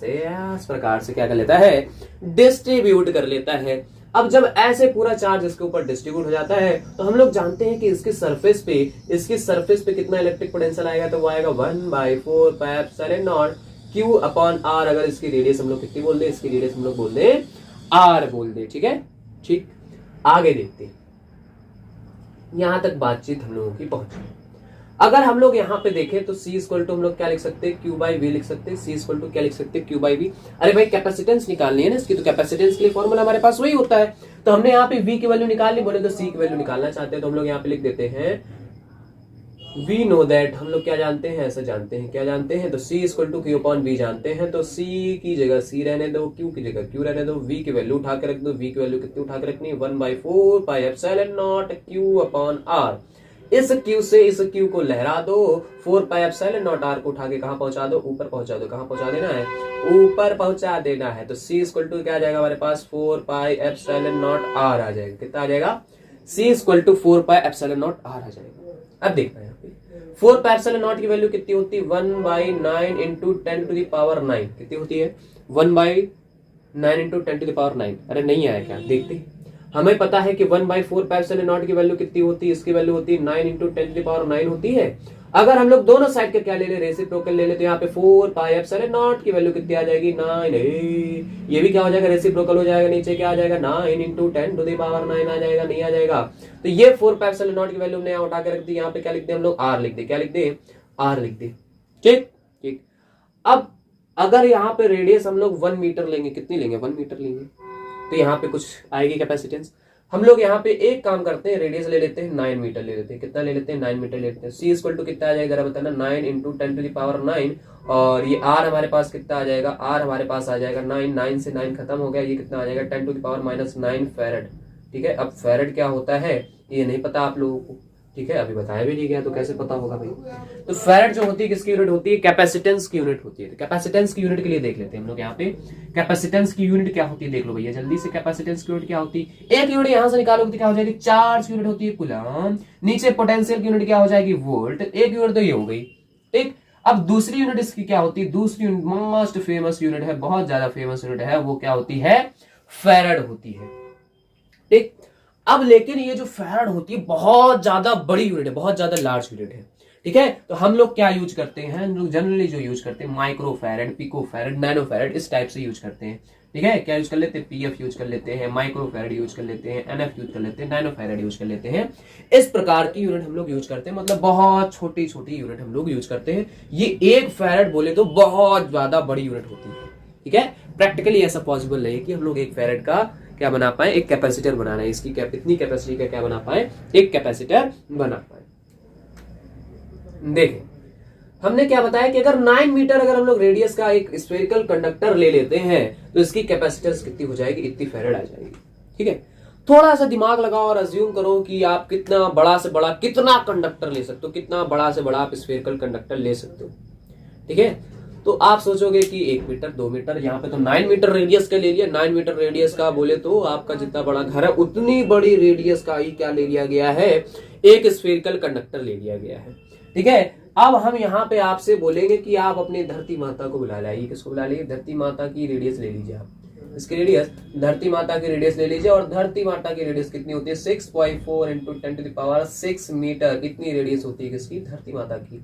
से क्या कर लेता है, डिस्ट्रीब्यूट कर लेता है। अब जब ऐसे पूरा चार्ज इसके ऊपर डिस्ट्रीब्यूट हो जाता है, तो हम लोग जानते हैं कि इसकी सरफेस पे कितना इलेक्ट्रिक पोटेंशियल आएगा, तो वो आएगा 1/4πε0 Q अपॉन R। अगर इसकी रेडियस हम लोग कितनी बोल दे, इसकी रेडियस हम लोग बोल दे R बोल दे। ठीक है, ठीक, आगे देखते हैं। यहां तक बातचीत हम लोगों की पहुंची। अगर हम लोग यहाँ पे देखें तो C इक्वल टू हम लोग क्या लिख सकते हैं, Q बाई वी लिख सकते हैं। C इक्वल टू क्या लिख सकते हैं, Q बाई वी। अरे भाई कैपेसिटेंस निकालनी है ना इसकी, तो कैपेसिटेंस के लिए फॉर्मूला हमारे पास वही होता है। तो हमने यहाँ पे V की वैल्यू निकालनी, बोले तो C की वैल्यू निकालना चाहते हैं, तो हम लोग यहाँ पे लिख देते हैं वी नो दैट। हम लोग क्या जानते हैं, ऐसा जानते हैं, क्या जानते हैं, तो C equal to Q upon V जानते हैं। तो C की जगह C रहने दो, Q की जगह Q रहने दो, V की वैल्यू उठा के रख दो। V की वैल्यू कितनी उठा के रखनी है, 1/4πε0 Q अपॉन R। इस Q से इस Q को लहरा दो, 4πε0 R को उठा के कहां पहुंचा दो, ऊपर पहुंचा दो। कहां पहुंचा देना है, ऊपर पहुंचा देना है। तो C इक्वल टू क्या आ जाएगा हमारे पास, 4πε0 R आ जाएगा। कितना आ जाएगा, C इक्वल टू 4πε0 R आ जाएगा। अब देखना है 4πε0 की वैल्यू कितनी होती है, 1/9 इंटू 10⁹9 कितनी होती है, 1/9 इंटू 10⁹9। अरे नहीं आया क्या, देखते हमें पता है कि 1/4πε0 की वैल्यू कितनी होती है, इसकी वैल्यू होती है 9 इंटू 10⁹9 होती है। अगर हम लोग दोनों साइड का क्या ले ले, रेसिप्रोकल ले ले, तो यहाँ पे 4πε0 की वैल्यू कितनी आ जाएगी, 9। ये भी क्या हो जाएगा, रेसिप्रोकल हो जाएगा, नीचे क्या आ जाएगा, 9 इंटू 10⁹9 आ जाएगा, नहीं आ जाएगा। तो ये 4πε0 की वैल्यू हमने यहाँ उठा के रख दी। यहाँ पे क्या लिख दे हम लोग, R लिख दे, क्या लिख दे, R लिख दे। ठीक ठीक। अब अगर यहाँ पे रेडियस हम लोग 1 मीटर लेंगे, कितनी लेंगे, 1 मीटर लेंगे, तो यहाँ पे कुछ आएगी कैपेसिटेंस। हम लोग यहाँ पे एक काम करते हैं, रेडियस ले लेते हैं 9 मीटर ले लेते हैं। कितना ले लेते हैं, 9 मीटर ले लेते हैं। C इक्वल टू कितना आ जाएगा, जरा बताना, 9 इंटू 10⁹9। और ये R हमारे पास कितना आ जाएगा, R हमारे पास आ जाएगा 9 से 9 खत्म हो गया, ये कितना आ जाएगा 10⁻⁻9 फैरड। ठीक है, अब फैरड क्या होता है ये नहीं पता आप लोगों को, ठीक है, अभी बताया भी नहीं गया तो कैसे पता होगा भाई। तो फैरड जो होती है किसकी यूनिट होती है, कैपेसिटेंस की यूनिट होती है। तो कैपेसिटेंस की यूनिट के लिए देख लेते हैं हम लोग यहाँ पे, कैपेसिटेंस की यूनिट क्या होती है, देख लो भैया जल्दी से। कैपेसिटेंस की यूनिट क्या होती है, एक यूनिट यहां से निकालोगे तो क्या हो जाएगी, चार्ज की यूनिट होती है कूलम। नीचे पोटेंशियल की यूनिट क्या हो जाएगी, वोल्ट। एक यूनिट तो ये हो गई। ठीक, अब दूसरी यूनिट इसकी क्या होती है, दूसरी यूनिट मोस्ट फेमस यूनिट है, बहुत ज्यादा फेमस यूनिट है, वो क्या होती है, फैरड होती है। ठीक, अब लेकिन ये जो फैरड होती है बहुत ज्यादा बड़ी यूनिट है, बहुत ज्यादा लार्ज यूनिट है। ठीक है, तो हम लोग क्या यूज करते हैं, हम लोग जनरली जो यूज करते हैं micro farad, pico farad, nano farad, इस टाइप से यूज करते हैं। ठीक है, क्या यूज कर लेते हैं, पीएफ यूज कर लेते हैं, माइक्रो फैरड यूज कर लेते हैं, एनएफ यूज कर लेते हैं, नैनो फैरड यूज कर लेते हैं। इस प्रकार की यूनिट हम लोग यूज करते हैं, मतलब बहुत छोटी छोटी यूनिट हम लोग यूज करते हैं। ये एक फैरड बोले तो बहुत ज्यादा बड़ी यूनिट होती है। ठीक है, प्रैक्टिकली ऐसा पॉसिबल नहीं है कि हम लोग एक फैरड का क्या बना पाए, एक कैपेसिटर बनाना है, इसकी इतनी कैपेसिटी का क्या बना पाए, एक कैपेसिटर बना पाए। देखें हमने क्या बताया कि अगर 9 मीटर अगर हम लोग रेडियस का एक स्फेरिकल कंडक्टर ले लेते हैं तो इसकी कैपेसिटेंस कितनी हो जाएगी, इतनी फैराड आ जाएगी। ठीक है, थोड़ा सा दिमाग लगाओ और अज्यूम करो कि आप कितना बड़ा से बड़ा कितना कंडक्टर ले सकते हो, कितना बड़ा से बड़ा आप स्फेरिकल कंडक्टर ले सकते हो। ठीक है, तो आप सोचोगे कि 1 मीटर 2 मीटर, यहाँ पे तो 9 मीटर रेडियस का ले लिया। 9 मीटर रेडियस का बोले तो आपका जितना बड़ा घर है उतनी बड़ी रेडियस का ही क्या ले लिया गया है, एक स्फेरिकल कंडक्टर ले लिया गया है। ठीक है, अब हम यहाँ पे आपसे बोलेंगे कि आप अपनी धरती माता को बुला लाइए। किसको बुला लीजिए, धरती माता की रेडियस ले लीजिए आप, इसकी रेडियस, धरती माता की रेडियस ले लीजिए। और धरती माता की रेडियस कितनी होती है, 6.4 इंटू 10⁻6 मीटर, इतनी रेडियस होती है किसकी, धरती माता की।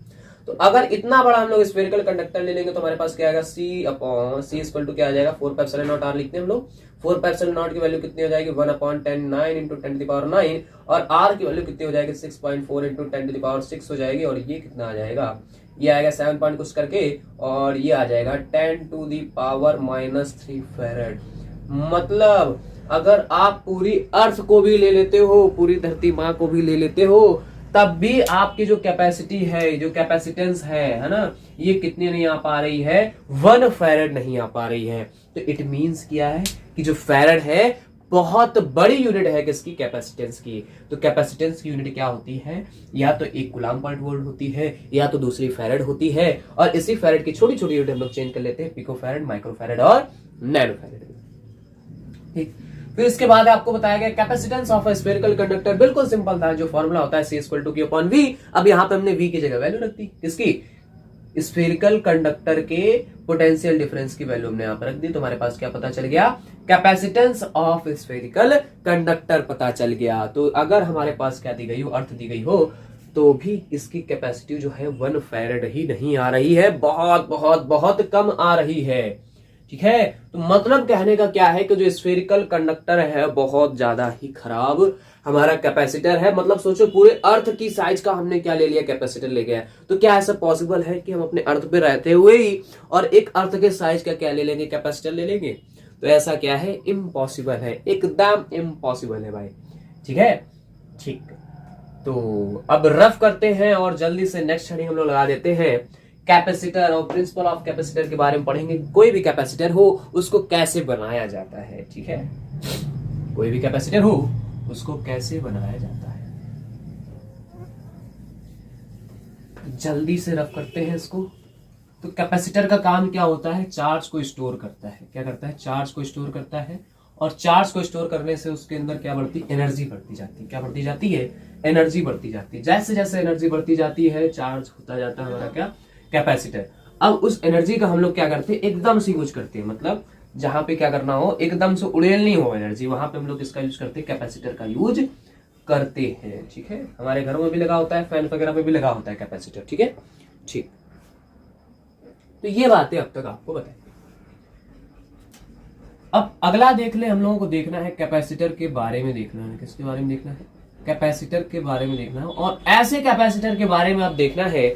तो अगर इतना बड़ा हम लोग स्फेरिकल कंडक्टर ले लेंगे तो हमारे पास क्या आएगा, C इक्वल टू क्या आ जाएगा, 4πε0r लिखते हैं हम लोग। 4πε0 की वैल्यू कितनी हो जाएगी, 1/10 इंटू 10⁹ और r की वैल्यू कितनी हो जाएगी, 6.4 इंटू 10⁶ हो जाएगी। और ये कितना आ जाएगा, ये आएगा 7 पॉइंट कुछ करके, और ये आ जाएगा 10⁻³ फैराड। मतलब अगर आप पूरी अर्थ को भी ले लेते हो, पूरी धरती माँ को भी ले लेते हो, तब भी आपकी जो कैपेसिटी है, जो कैपेसिटेंस है ना, ये कितनी नहीं आ पा रही है, 1 फैराड नहीं आ पा रही है। तो इट मींस क्या है कि जो फैराड है बहुत बड़ी यूनिट है किसकी, कैपेसिटेंस की। तो कैपेसिटेंस की यूनिट क्या होती है, या तो 1 कूलम पर वोल्ट होती है, या तो दूसरी फैराड होती है। और इसी फैराड की छोटी छोटी यूनिट हम लोग चेंज कर लेते हैं, पिको फैराड, माइक्रो फैराड और नैनो फैराड। ठीक, फिर इसके बाद आपको बताया गया capacitance of a spherical conductor. बिल्कुल सिंपल था, जो फॉर्मूला होता है C इक्वल टू Q/V। अब यहाँ पे हमने V की जगह वैल्यू रख दी, किसकी, स्फेरिकल कंडक्टर के पोटेंशियल डिफरेंस की वैल्यू हमने यहाँ पर रख दी। तो हमारे पास क्या पता चल गया, कैपेसिटेंस ऑफ स्फेरिकल कंडक्टर पता चल गया। तो अगर हमारे पास क्या दी गई हो, अर्थ दी गई हो, तो भी इसकी कैपेसिटी जो है 1 फैराड ही नहीं आ रही है, बहुत बहुत बहुत कम आ रही है। ठीक है, तो मतलब कहने का क्या है कि जो स्फेरिकल कंडक्टर है बहुत ज्यादा ही खराब हमारा कैपेसिटर है। मतलब सोचो पूरे अर्थ की साइज का हमने क्या ले लिया, कैपेसिटर ले गया। तो क्या ऐसा पॉसिबल है कि हम अपने अर्थ पे रहते हुए ही और एक अर्थ के साइज का क्या ले लेंगे, कैपेसिटर ले लेंगे? तो ऐसा क्या है, इम्पॉसिबल है, एकदम इम्पॉसिबल है भाई। ठीक है, ठीक। तो अब रफ करते हैं और जल्दी से नेक्स्ट हेडिंग हम लोग लगा देते हैं, कैपेसिटर और प्रिंसिपल ऑफ कैपेसिटर के बारे में पढ़ेंगे। कोई भी कैपेसिटर हो उसको कैसे बनाया जाता है। ठीक है, कोई भी कैपेसिटर हो उसको कैसे बनाया जाता है, जल्दी से रफ करते हैं इसको। तो कैपेसिटर का काम क्या होता है, चार्ज को स्टोर करता है। क्या करता है, चार्ज को स्टोर करता है। और चार्ज को स्टोर करने से उसके अंदर क्या बढ़ती, एनर्जी बढ़ती जाती है। क्या बढ़ती जाती है, एनर्जी बढ़ती जाती है। जैसे जैसे एनर्जी बढ़ती जाती है चार्ज होता जाता है हमारा क्या, कैपेसिटर। अब उस एनर्जी का हम लोग क्या करते हैं, एकदम से यूज करते हैं। मतलब जहां पे क्या करना हो, एकदम से उड़ेलनी हो एनर्जी, वहां पे हम लोग इसका यूज करते हैं, कैपेसिटर का यूज करते हैं। ठीक है, हमारे घरों में भी लगा होता है, फैन वगैरह में भी लगा होता है कैपेसिटर। ठीक है, ठीक। तो ये बातें अब तक आपको बताई। अब अगला देख ले, हम लोगों को देखना है कैपेसिटर के बारे में देखना है। किसके बारे में देखना है, कैपेसिटर के बारे में देखना है। और ऐसे कैपेसिटर के बारे में अब देखना है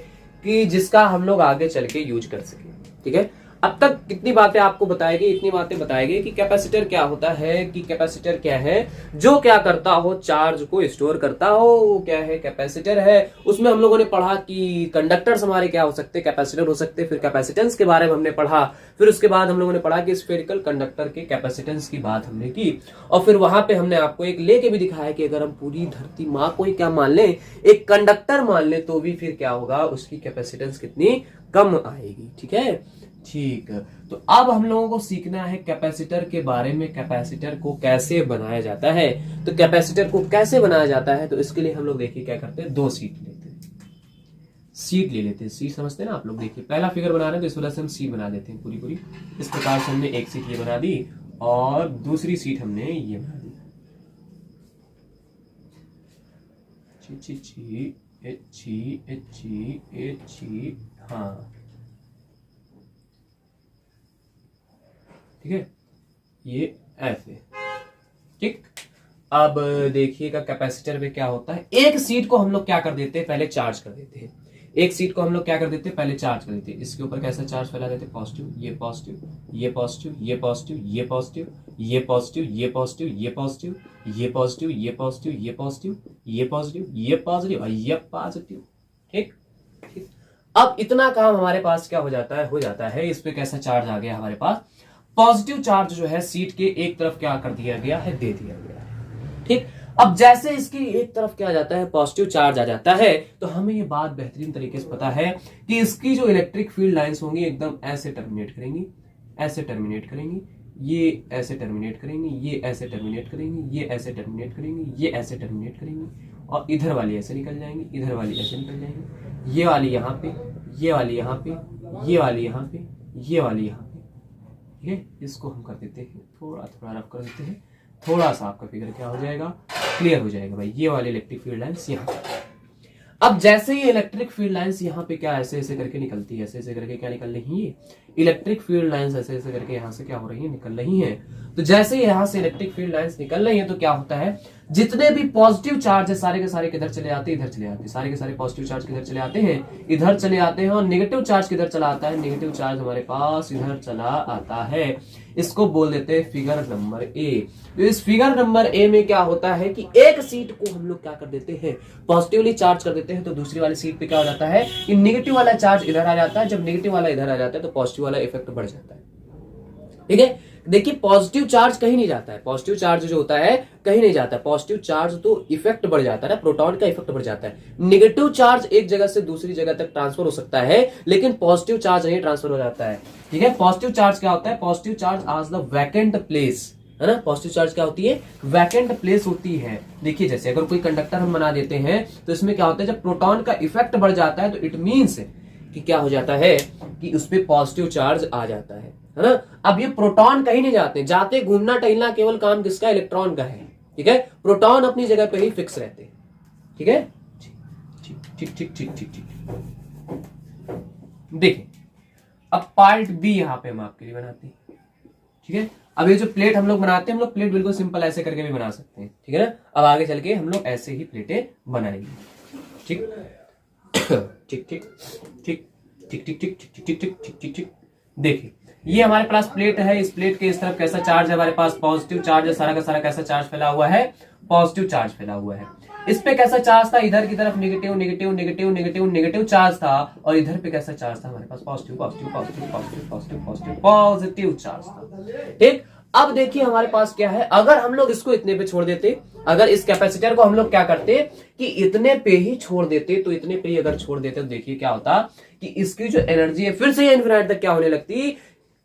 कि जिसका हम लोग आगे चल के यूज कर सके। ठीक है, अब तक कितनी बातें आपको बताएगी, इतनी बातें बताएगी कि कैपेसिटर क्या होता है, कि कैपेसिटर क्या है, जो क्या करता हो, चार्ज को स्टोर करता हो, वो क्या है, कैपेसिटर है। उसमें हम लोगों ने पढ़ा कि कंडक्टर्स हमारे क्या हो सकते, कैपेसिटर हो सकते। फिर कैपेसिटेंस के बारे में हमने पढ़ा। फिर उसके बाद हम लोगों ने पढ़ा कि स्फेरिकल कंडक्टर के कैपेसिटेंस की बात हमने की। और फिर वहां पे हमने आपको एक लेके भी दिखाया कि अगर हम पूरी धरती माँ को ही क्या मान लें, एक कंडक्टर मान लें, तो भी फिर क्या होगा, उसकी कैपेसिटेंस कितनी कम आएगी। ठीक है, ठीक। तो अब हम लोगों को सीखना है कैपेसिटर के बारे में, कैपेसिटर को कैसे बनाया जाता है। तो कैपेसिटर को कैसे बनाया जाता है, तो इसके लिए हम लोग देखिए क्या करते हैं, 2 सीट लेते हैं, सीट ले लेते हैं। सीट समझते हैं ना आप लोग, देखिए पहला फिगर बना रहे हैं तो इस वजह से हम सीट बना देते हैं पूरी पूरी। इस प्रकार से हमने एक सीट ये बना दी और दूसरी सीट हमने ये बना दी। हाँ ठीक है, ये ऐसे। ठीक, अब देखिएगा कैपेसिटर में क्या होता है, एक सीट को हम लोग क्या कर देते हैं, पहले चार्ज कर देते हैं। एक सीट को हम लोग क्या कर देते हैं, पहले चार्ज कर देते हैं, इसके ऊपर कैसा चार्ज फैला देते हैं, पॉजिटिव, ये पॉजिटिव, ये पॉजिटिव, ये पॉजिटिव, ये पॉजिटिव, ये पॉजिटिव, ये पॉजिटिव, ये पॉजिटिव, ये पॉजिटिव, ये पॉजिटिव, ये पॉजिटिव, ये पॉजिटिव, ये पॉजिटिव और ये पॉजिटिव। ठीक ठीक। अब इतना काम हमारे पास क्या हो जाता है, इस पे कैसा चार्ज आ गया हमारे पास, पॉजिटिव चार्ज जो है सीट के एक तरफ क्या कर दिया गया है, दे दिया गया है। ठीक। अब जैसे इसकी एक तरफ क्या आ जाता है, पॉजिटिव चार्ज आ जाता है, तो हमें ये बात बेहतरीन तरीके से पता है कि इसकी जो इलेक्ट्रिक फील्ड लाइंस होंगी एकदम ऐसे टर्मिनेट करेंगी, ऐसे टर्मिनेट करेंगी, ये ऐसे टर्मिनेट करेंगी, ये ऐसे टर्मिनेट करेंगी, ये ऐसे टर्मिनेट करेंगी, ये ऐसे टर्मिनेट करेंगी, और इधर वाली ऐसे निकल जाएंगी, इधर वाली ऐसे निकल जाएंगी, ये वाली यहाँ पे, ये वाली यहाँ पे, ये वाली यहाँ पे, ये वाली यहाँ पे। ठीक है, इसको हम कर देते हैं, थोड़ा थोड़ा रफ कर देते हैं, थोड़ा सा आपका फिगर क्या हो जाएगा, क्लियर हो जाएगा भाई। ये वाली इलेक्ट्रिक फील्ड लाइंस यहाँ पे। अब जैसे ही इलेक्ट्रिक फील्ड लाइंस यहाँ पे क्या ऐसे ऐसे करके निकलती है, ऐसे ऐसे करके क्या निकल रही है, इलेक्ट्रिक फील्ड लाइंस ऐसे ऐसे करके यहाँ से क्या हो रही है, निकल रही है। तो जैसे ही यहाँ से इलेक्ट्रिक फील्ड लाइंस निकल रही है, तो क्या होता है, जितने भी पॉजिटिव चार्ज है सारे के सारे किधर चले जाते हैं, इधर चले जाते हैं, सारे के सारे पॉजिटिव चार्ज किधर चले आते हैं, इधर चले आते हैं, और नेगेटिव चार्ज किधर चला आता है, नेगेटिव चार्ज हमारे पास इधर चला आता है। इसको बोल देते हैं फिगर नंबर ए। तो इस फिगर नंबर ए में क्या होता है कि एक सीट को हम लोग क्या कर देते हैं, पॉजिटिवली चार्ज कर देते हैं, तो दूसरी वाली सीट पे क्या हो जाता है कि नेगेटिव वाला चार्ज इधर आ जाता है। जब नेगेटिव वाला इधर आ जाता है तो पॉजिटिव वाला इफेक्ट बढ़ जाता है। ठीक है, देखिए पॉजिटिव चार्ज कहीं नहीं जाता है, पॉजिटिव चार्ज जो होता है कहीं नहीं जाता है, पॉजिटिव चार्ज तो इफेक्ट बढ़ जाता है ना, प्रोटॉन का इफेक्ट बढ़ जाता है। नेगेटिव चार्ज एक जगह से दूसरी जगह तक ट्रांसफर हो सकता है, लेकिन पॉजिटिव चार्ज नहीं ट्रांसफर हो जाता है। ठीक है, पॉजिटिव चार्ज क्या होता है, पॉजिटिव चार्ज आज द वैकेंट प्लेस, है ना। पॉजिटिव चार्ज क्या होती है, वैकेंट प्लेस होती है। देखिए जैसे अगर कोई कंडक्टर हम बना देते हैं, तो इसमें क्या होता है, जब प्रोटॉन का इफेक्ट बढ़ जाता है, तो इट मीन्स कि क्या हो जाता है कि उस पर पॉजिटिव चार्ज आ जाता है ना। अब ये प्रोटॉन कहीं नहीं जाते घूमना टहलना केवल काम किसका, इलेक्ट्रॉन का है। ठीक है, प्रोटॉन अपनी जगह पे ही फिक्स रहते हैं। ठीक है, ठीक ठीक ठीक ठीक ठीक ठीक। देखिए अब पार्ट बी यहाँ पे हम आपके लिए बनाते हैं। ठीक है, अब ये जो प्लेट हम लोग बनाते हैं, हम लोग प्लेट बिल्कुल सिंपल ऐसे करके भी बना सकते हैं। ठीक है ना, अब आगे चल के हम लोग ऐसे ही प्लेटें बनाएंगे। ठीक ठीक ठीक ठीक ठीक ठीक ठीक ठीक ठीक ठीक ठीक ठीक ठीक। देखिए ये हमारे पास प्लेट है, इस प्लेट के इस तरफ कैसा चार्ज है, हमारे पास पॉजिटिव चार्ज है, सारा का सारा कैसा चार्ज फैला हुआ है, पॉजिटिव चार्ज फैला हुआ है। इस पे कैसा चार्ज था, इधर की तरफ negative negative negative negative negative charge था, और इधर पे कैसा चार्ज था हमारे पास, positive positive positive positive positive positive positive charge था। ठीक, अब देखिए हमारे पास क्या है, अगर हम लोग इसको इतने पे छोड़ देते, अगर इस कैपेसिटर को हम लोग क्या करते कि इतने पे ही छोड़ देते, तो इतने पे ही अगर छोड़ देते तो देखिए क्या होता कि इसकी जो एनर्जी है फिर से इन्फिनिट तक क्या होने लगती,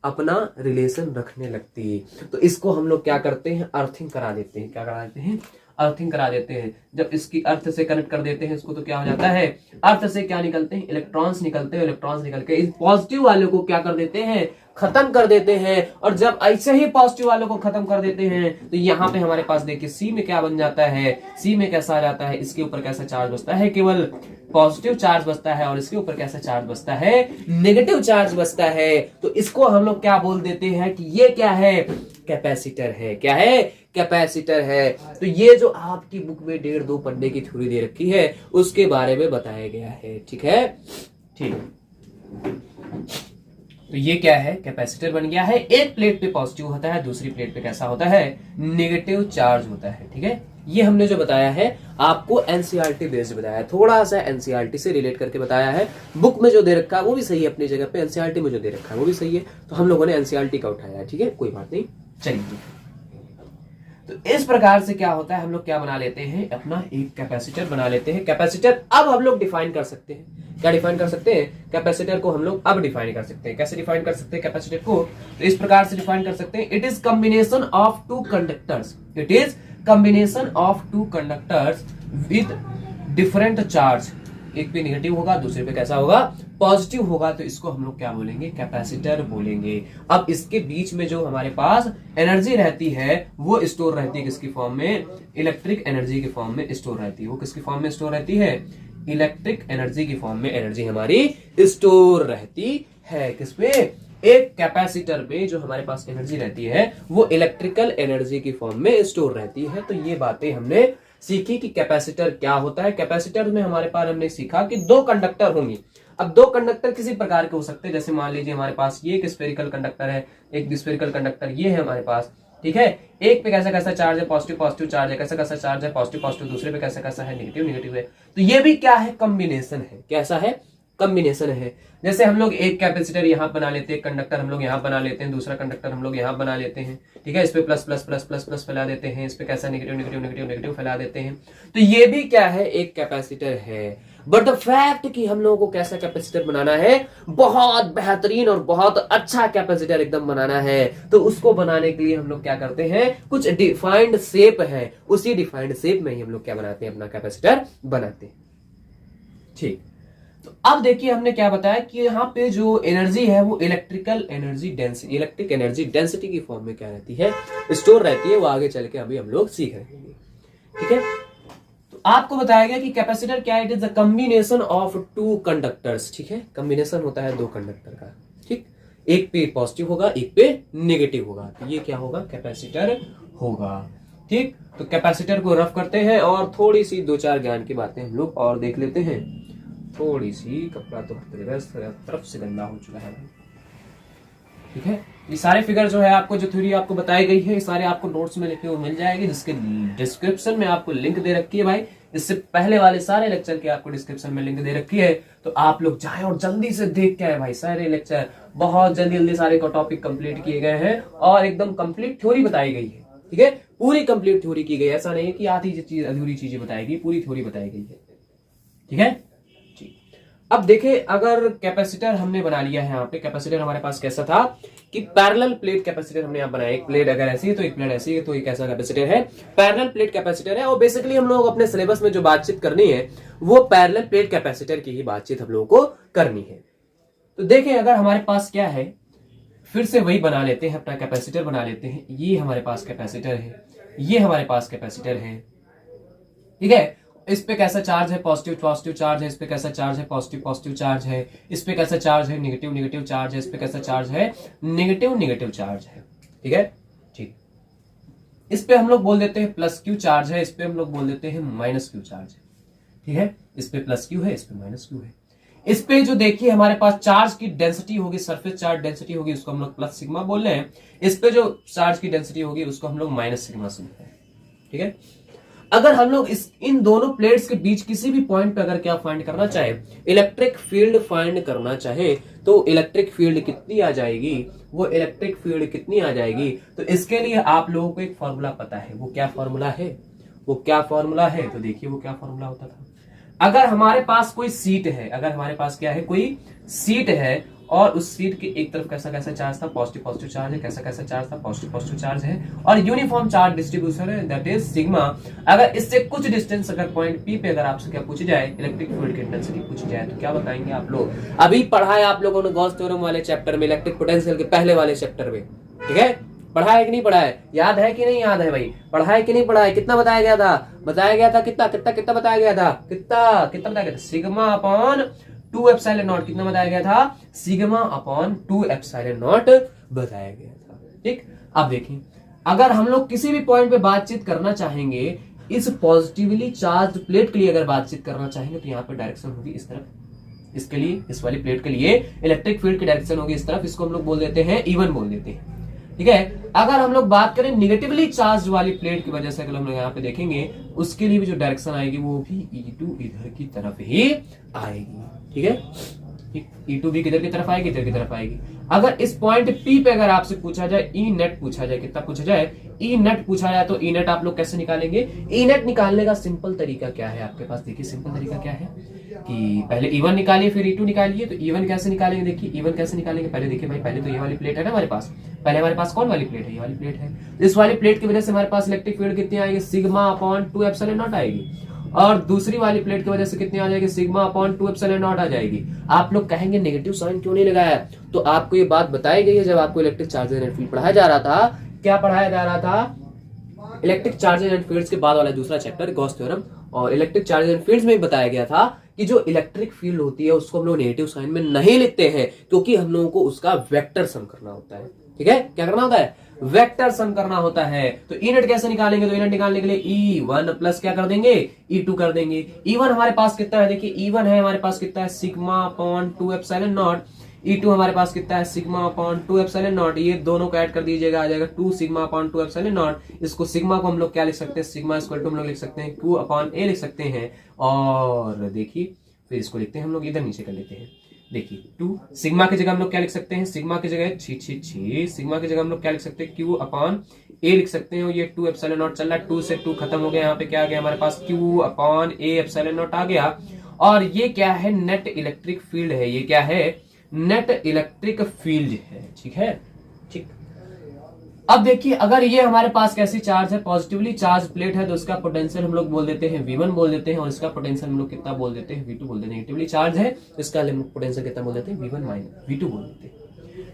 अपना रिलेशन रखने लगती। तो इसको हम लोग क्या करते हैं, अर्थिंग करा देते हैं। क्या करा देते हैं, अर्थिंग करा देते हैं। जब इसकी अर्थ से कनेक्ट कर देते हैं इसको, तो क्या हो जाता है, अर्थ से क्या निकलते हैं, इलेक्ट्रॉन्स निकलते हैं। इलेक्ट्रॉन्स निकल के इस पॉजिटिव वाले को क्या कर देते हैं, खत्म कर देते हैं। और जब ऐसे ही पॉजिटिव वालों को खत्म कर देते हैं, तो यहाँ पे हमारे पास देखिए सी में क्या बन जाता है, सी में कैसा आ जाता है, इसके ऊपर कैसा चार्ज बचता है, केवल पॉजिटिव चार्ज बचता है, और इसके ऊपर कैसा चार्ज बचता है, नेगेटिव चार्ज बचता है। तो इसको हम लोग क्या बोल देते हैं कि ये क्या है, कैपेसिटर है। क्या है, कैपेसिटर है। तो ये जो आपकी बुक में 1.5-2 पन्ने की थ्योरी दे रखी है, उसके बारे में बताया गया है। ठीक है, ठीक। तो ये क्या है, कैपेसिटर बन गया है। एक प्लेट पे पॉजिटिव होता है, दूसरी प्लेट पे कैसा होता है, नेगेटिव चार्ज होता है। ठीक है, ये हमने जो बताया है आपको एनसीईआरटी बेस्ड बताया है, थोड़ा सा एनसीईआरटी से रिलेट करके बताया है। बुक में जो दे रखा है वो भी सही है अपनी जगह पे, एनसीईआरटी में जो दे रखा है वो भी सही है, तो हम लोगों ने एनसीईआरटी का उठाया है। ठीक है, कोई बात नहीं, चलिए। तो इस प्रकार से क्या होता है, हम लोग क्या बना लेते हैं, अपना एक कैपेसिटर बना लेते हैं। कैपेसिटर अब हम लोग डिफाइन कर सकते हैं, क्या डिफाइन कर सकते हैं, कैपेसिटर को हम लोग अब डिफाइन कर सकते हैं। कैसे डिफाइन कर सकते हैं कैपेसिटर को, तो इस प्रकार से डिफाइन कर सकते हैं, it is combination of two conductors, it is combination of two conductors with different charge. एक पे नेगेटिव होगा, दूसरे पे कैसा होगा, पॉजिटिव होगा, तो इसको हम लोग क्या बोलेंगे, कैपेसिटर बोलेंगे। अब इसके बीच में जो हमारे पास एनर्जी रहती है वो स्टोर रहती है किसकी फॉर्म में, इलेक्ट्रिक एनर्जी की फॉर्म में स्टोर रहती है। वो किसकी फॉर्म में स्टोर रहती है, इलेक्ट्रिक एनर्जी की फॉर्म में एनर्जी हमारी स्टोर रहती है। किसमें, एक कैपेसिटर पे जो हमारे पास एनर्जी रहती है वो इलेक्ट्रिकल एनर्जी की फॉर्म में स्टोर रहती है। तो ये बातें हमने सीखी कि कैपेसिटर क्या होता है। कैपेसिटर में हमारे पास हमने सीखा कि दो कंडक्टर होंगे। अब दो कंडक्टर किसी प्रकार के हो सकते हैं, जैसे मान लीजिए हमारे पास ये एक स्फेरिकल कंडक्टर है, एक स्फेरिकल कंडक्टर ये है हमारे पास, ठीक है। एक पे कैसा कैसा चार्ज है, पॉजिटिव पॉजिटिव चार्ज है, कैसा कैसा चार्ज है, पॉजिटिव पॉजिटिव, दूसरे पे कैसा कैसा है, नेगेटिव नेगेटिव है। तो ये भी क्या है, कॉम्बिनेशन है। कैसा है, कॉम्बिनेशन है। जैसे हम लोग एक कैपेसिटर यहाँ बना लेते हैं, कंडक्टर हम लोग यहाँ बना लेते हैं, दूसरा कंडक्टर हम लोग यहाँ बना लेते हैं, ठीक है। इस पे plus plus plus plus plus फैला देते हैं, इस पे कैसा नेगेटिव नेगेटिव नेगेटिव नेगेटिव फैला देते हैं। तो ये भी क्या है, एक कैपेसिटर है। बट द फैक्ट कि हम लोगों को कैसा कैपेसिटर बनाना है, बहुत बेहतरीन और बहुत अच्छा कैपेसिटर एकदम बनाना है। तो उसको बनाने के लिए हम लोग क्या करते हैं, कुछ डिफाइंड शेप है, उसी डिफाइंड शेप में ही हम लोग क्या बनाते हैं, अपना कैपेसिटर बनाते हैं। ठीक, तो अब देखिए हमने क्या बताया कि यहाँ पे जो एनर्जी है वो electrical energy density, electric energy density की फॉर्म में क्या रहती है, स्टोर रहती है। वो आगे चल के अभी हम लोग सीख रहे हैं, ठीक है। तो आपको बताया गया कि कैपेसिटर क्या है, it is the combination of two conductors, ठीक है। कॉम्बिनेशन होता है दो कंडक्टर का, ठीक। एक पे पॉजिटिव होगा, एक पे नेगेटिव होगा, तो ये क्या होगा, कैपेसिटर होगा, ठीक। तो कैपेसिटर को रफ करते हैं और थोड़ी सी दो चार ज्ञान की बातें हम लोग और देख लेते हैं। थोड़ी सी कपड़ा तो तरफ से गंदा हो चुका है, ठीक है। ये सारे फिगर जो है आपको, जो थ्योरी आपको बताई गई है, ये सारे आपको नोट्स में लिखे हुए मिल जाएगी, जिसके डिस्क्रिप्शन में आपको लिंक दे रखी है भाई। इससे पहले वाले सारे लेक्चर की आपको डिस्क्रिप्शन में लिंक दे रखी है, तो आप लोग जाएं और जल्दी से देख के आए भाई। सारे लेक्चर बहुत जल्दी जल्दी सारे का टॉपिक कंप्लीट किए गए हैं और एकदम कंप्लीट थ्योरी बताई गई है, ठीक है। पूरी कंप्लीट थ्योरी की गई है, ऐसा नहीं है कि आधी चीज अधूरी चीजें बताई गई, पूरी थ्योरी बताई गई है, ठीक है। अब देखें, अगर कैपेसिटर हमने बना लिया है, यहाँ पे कैपेसिटर हमारे पास कैसा था कि पैरेलल प्लेट कैपेसिटर हमने यहाँ बनाया। एक प्लेट अगर ऐसी है तो एक प्लेट ऐसी है, तो ये कैसा कैपेसिटर है, पैरेलल प्लेट कैपेसिटर है। और बेसिकली हम लोग अपने सिलेबस में जो बातचीत करनी है वो पैरेलल प्लेट कैपेसिटर की ही बातचीत हम लोगों को करनी है। तो देखें, अगर हमारे पास क्या है, फिर से वही बना लेते हैं, अपना कैपेसिटर बना लेते हैं। ये हमारे पास कैपेसिटर है, ये हमारे पास कैपेसिटर है, ठीक है। इस पे कैसा चार्ज है, पॉजिटिव पॉजिटिव चार्ज है, इस पे कैसा चार्ज है, पॉजिटिव पॉजिटिव चार्ज है, इस पे कैसा चार्ज है, नेगेटिव नेगेटिव चार्ज है, इस पे कैसा चार्ज है, नेगेटिव नेगेटिव चार्ज है, ठीक है। ठीक, इस पे हम लोग बोल देते हैं प्लस क्यू चार्ज है, इस पे हम लोग बोल देते हैं माइनस क्यू चार्ज है, ठीक है। इस पे प्लस क्यू है, इस पे माइनस क्यू है। इस पे जो देखिए हमारे पास चार्ज की डेंसिटी होगी, सरफेस चार्ज डेंसिटी होगी, उसको हम लोग प्लस सिग्मा बोल रहे हैं। इस पे जो चार्ज की डेंसिटी होगी उसको हम लोग माइनस सिग्मा सुनते हैं, ठीक है। अगर हम लोग इन दोनों प्लेट्स के बीच किसी भी पॉइंट पे अगर क्या फाइंड करना चाहे, इलेक्ट्रिक फील्ड फाइंड करना चाहे, तो इलेक्ट्रिक फील्ड कितनी आ जाएगी, वो इलेक्ट्रिक फील्ड कितनी आ जाएगी, तो इसके लिए आप लोगों को एक फॉर्मूला पता है। वो क्या फॉर्मूला है, वो क्या फॉर्मूला है, तो देखिए वो क्या फॉर्मूला होता था। अगर हमारे पास कोई सीट है, अगर हमारे पास क्या है, कोई सीट है और उस सीट के एक तरफ कैसा कैसा चार्ज था, पॉजिटिव पॉजिटिव चार्ज है, कैसा कैसा चार्ज था, पॉजिटिव पॉजिटिव चार्ज है, और यूनिफॉर्म चार्ज डिस्ट्रीब्यूशन है, दैट इज सिग्मा। अगर इससे कुछ डिस्टेंस अगर पॉइंट पी पे अगर आपसे क्या पूछी जाए, इलेक्ट्रिक फील्ड की इंटेंसिटी पूछी जाए, तो क्या बताएंगे आप लोग। अभी पढ़ा है आप लोगों ने गॉस थ्योरम वाले चैप्टर में, इलेक्ट्रिक पोटेंशियल के पहले वाले चैप्टर में, ठीक है। पढ़ा है कि नहीं पढ़ा है, याद है कि नहीं याद है भाई, पढ़ा है कि नहीं पढ़ा है। कितना बताया गया था, बताया गया था कितना कितना कितना बताया गया था, कितना कितना बताया गया था, सिग्मा अपॉन 2 एप्सिलॉन नॉट। कितना बताया गया था, सिग्मा अपॉन 2 एप्सिलॉन नॉट बताया गया था, ठीक। अब देखिए, अगर हम लोग किसी भी पॉइंट पे बातचीत करना चाहेंगे, इस पॉजिटिवली चार्ज प्लेट के लिए अगर बातचीत करना चाहेंगे, तो यहाँ पे डायरेक्शन होगी इस तरफ। इसके लिए, इस वाली प्लेट के लिए इलेक्ट्रिक फील्ड की डायरेक्शन होगी इस तरफ, इसको हम लोग बोल देते हैं E1 बोल देते हैं, ठीक है। अगर हम लोग बात करें निगेटिवली चार्ज वाली प्लेट की वजह से, अगर हम लोग यहाँ पे देखेंगे, उसके लिए भी जो डायरेक्शन आएगी वो भी E2 इधर की तरफ ही आएगी, ठीक है। E2 भी किधर की तरफ आएगी, इधर की तरफ आएगी। अगर इस पॉइंट P पे अगर आपसे पूछा जाए, E नेट पूछा जाए, कितना पूछा जाए, E नेट पूछा जाए, तो E नेट आप लोग कैसे निकालेंगे। E नेट निकालने का सिंपल तरीका क्या है आपके पास, देखिए सिंपल तरीका क्या है कि पहले E1 निकालिए फिर E2 निकालिए। तो E1 कैसे निकालेंगे, देखिए E1 कैसे निकालेंगे, पहले देखिए भाई, पहले तो ये वाली प्लेट है ना हमारे पास, पहले हमारे पास कौन वाली प्लेट है, ये वाली प्लेट है। इस वाली प्लेट की वजह से हमारे पास इलेक्ट्रिक फील्ड कितनी आएगी, सिग्मा अपॉन 2 एप्सिलॉन नॉट आएगी, और दूसरी वाली प्लेट की वजह से कितनी आ जाएगी, सिग्मा अपॉन 2 एप्सिलॉन नॉट आ जाएगी। आप लोग कहेंगे नेगेटिव साइन क्यों नहीं लगाया, तो आपको ये बात बताई गई है जब आपको इलेक्ट्रिक चार्जेस एंड फील्ड पढ़ाया जा रहा था। क्या पढ़ाया जा रहा था, इलेक्ट्रिक चार्जेस एंड फील्ड्स के बाद वाला दूसरा चैप्टर गॉस थ्योरम, और इलेक्ट्रिक चार्जेस एंड फील्ड्स में भी बताया गया था कि जो इलेक्ट्रिक फील्ड होती है उसको हम लोग नेगेटिव साइन में नहीं लिखते हैं, क्योंकि हम लोगों को उसका वेक्टर सम करना होता है। ठीक है, क्या करना होता है, वेक्टर सम करना होता है। तो ई नेट कैसे निकालेंगे, तो ई नेट निकालने के लिए E1 प्लस क्या कर देंगे, E2 कर देंगे। E1 हमारे पास कितना है, देखिए E1 है हमारे पास कितना है, sigma upon 2 epsilon not. E2 हमारे पास कितना है, सिग्मा अपॉन 2 एप्सिलॉन नॉट। ये दोनों को ऐड कर दीजिएगा, आ जाएगा 2 सिग्मा अपॉन 2 एप्सिलॉन नॉट। इसको सिग्मा को हम लोग क्या लिख सकते हैं, सिग्मा इक्वल टू हम लोग लिख सकते हैं Q अपॉन A लिख सकते हैं। और देखिए फिर इसको लिखते हैं हम लोग, इधर नीचे कर लेते हैं। देखिए 2 सिग्मा की जगह हम लोग क्या लिख सकते हैं, सिग्मा की जगह सिग्मा की जगह हम लोग क्या लिख सकते हैं, Q अपॉन A लिख सकते हैं। और ये 2 एप्सिलॉन नॉट चल रहा है, 2 से 2 खत्म हो गया, यहाँ पे क्या आ गया हमारे पास, Q upon A epsilon naught आ गया। और ये क्या है, नेट इलेक्ट्रिक फील्ड है, ये क्या है, नेट इलेक्ट्रिक फील्ड है। ठीक है, ठीक। अब देखिए अगर ये हमारे पास कैसी चार्ज है, पॉजिटिवली चार्ज प्लेट है, तो उसका पोटेंशियल हम लोग बोल देते हैं V1 बोल देते हैं, और इसका पोटेंशियल हम लोग कितना बोल देते हैं, V2 बोल देते हैं। नेगेटिवली चार्ज है, इसका पोटेंशियल कितना बोल देते हैं, V1 माइनस V2 बोल देते हैं।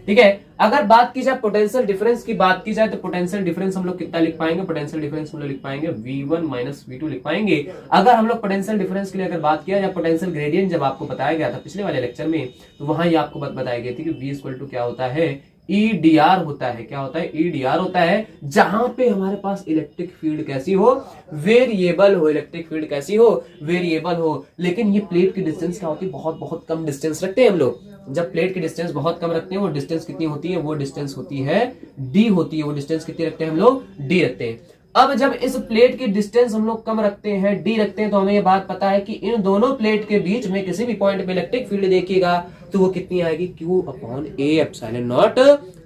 ठीक है, अगर बात की जाए पोटेंशियल डिफरेंस की बात की जाए, तो पोटेंशियल डिफरेंस हम लोग कितना लिख पाएंगे, पोटेंशियल डिफरेंस हम लोग लिख पाएंगे V1 माइनस V2 लिख पाएंगे। अगर हम लोग पोटेंशियल डिफरेंस के लिए अगर बात किया जाए, पोटेंशियल ग्रेडियंट जब आपको बताया गया था पिछले वाले लेक्चर में, तो वहां ये आपको बताई गई थी कि V इक्वल टू क्या होता है, EDR होता है। क्या होता है, EDR होता है, जहां पे हमारे पास इलेक्ट्रिक फील्ड कैसी हो, वेरिएबल हो। इलेक्ट्रिक फील्ड कैसी हो, वेरिएबल हो। लेकिन ये प्लेट की डिस्टेंस क्या होती है, बहुत बहुत कम डिस्टेंस रखते हैं हम लोग। जब प्लेट की डिस्टेंस बहुत कम रखते हैं, वो डिस्टेंस कितनी होती है, वो डिस्टेंस होती है D होती है। वो डिस्टेंस कितनी रखते हैं हम लोग, D रखते हैं। अब जब इस प्लेट की डिस्टेंस हम लोग कम रखते हैं, D रखते हैं, तो हमें ये बात पता है कि इन दोनों प्लेट के बीच में किसी भी पॉइंट पे इलेक्ट्रिक फील्ड देखिएगा तो वो कितनी आएगी, Q upon A epsilon not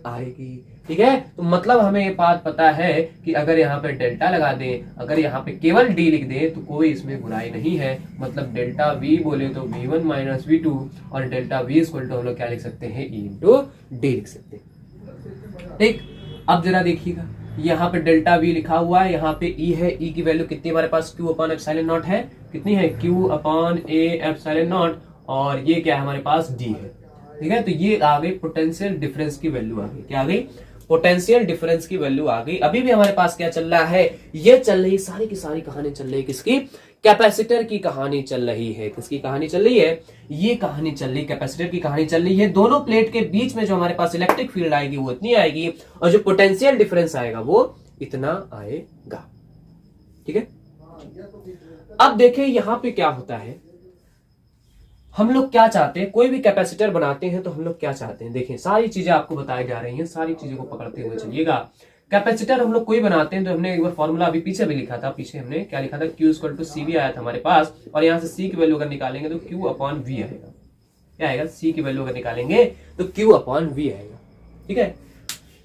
आएगी। ठीक है, तो मतलब हमें ये बात पता है कि अगर यहाँ पे डेल्टा लगा दें, अगर यहाँ पे केवल D लिख दें, तो कोई इसमें बुराई नहीं है। मतलब डेल्टा V बोले तो V1 माइनस V2, और डेल्टा V इक्वल टू हम लोग क्या लिख सकते हैं, E इंटू D लिख सकते हैं। ठीक, अब जरा देखिएगा, यहाँ पे डेल्टा V लिखा हुआ है, यहाँ पे E है, E की वैल्यू कितनी हमारे पास, Q अपॉन एप्सिलॉन नॉट है, कितनी है, Q upon A epsilon not, और ये क्या है हमारे पास, D है। ठीक है, तो ये आ गई पोटेंशियल डिफरेंस की वैल्यू आ गई, क्या आ गई, पोटेंशियल डिफरेंस की वैल्यू आ गई। अभी भी हमारे पास क्या चल रहा है, ये चल रही सारी की सारी कहानी चल रही है किसकी, कैपेसिटर की कहानी चल रही है। किसकी कहानी चल रही है, ये कहानी चल रही, कैपेसिटर की कहानी चल रही है। दोनों प्लेट के बीच में जो हमारे पास इलेक्ट्रिक फील्ड आएगी वो इतनी आएगी, और जो पोटेंशियल डिफरेंस आएगा वो इतना आएगा। ठीक है, अब देखें यहां पे क्या होता है, हम लोग क्या चाहते हैं, कोई भी कैपेसिटर बनाते हैं तो हम लोग क्या चाहते हैं, देखें सारी चीजें आपको बताई जा रही हैं, सारी चीजों को पकड़ते हुए चलिएगा। कैपेसिटर हम लोग कोई बनाते हैं तो हमने एक बार फॉर्मूला अभी पीछे भी लिखा था, पीछे हमने क्या लिखा था, Q इक्वल टू CV आया था हमारे पास, और यहां से C की वैल्यू अगर निकालेंगे तो Q अपॉन V आएगा। क्या आएगा, C की वैल्यू अगर निकालेंगे तो Q अपॉन V आएगा। ठीक है,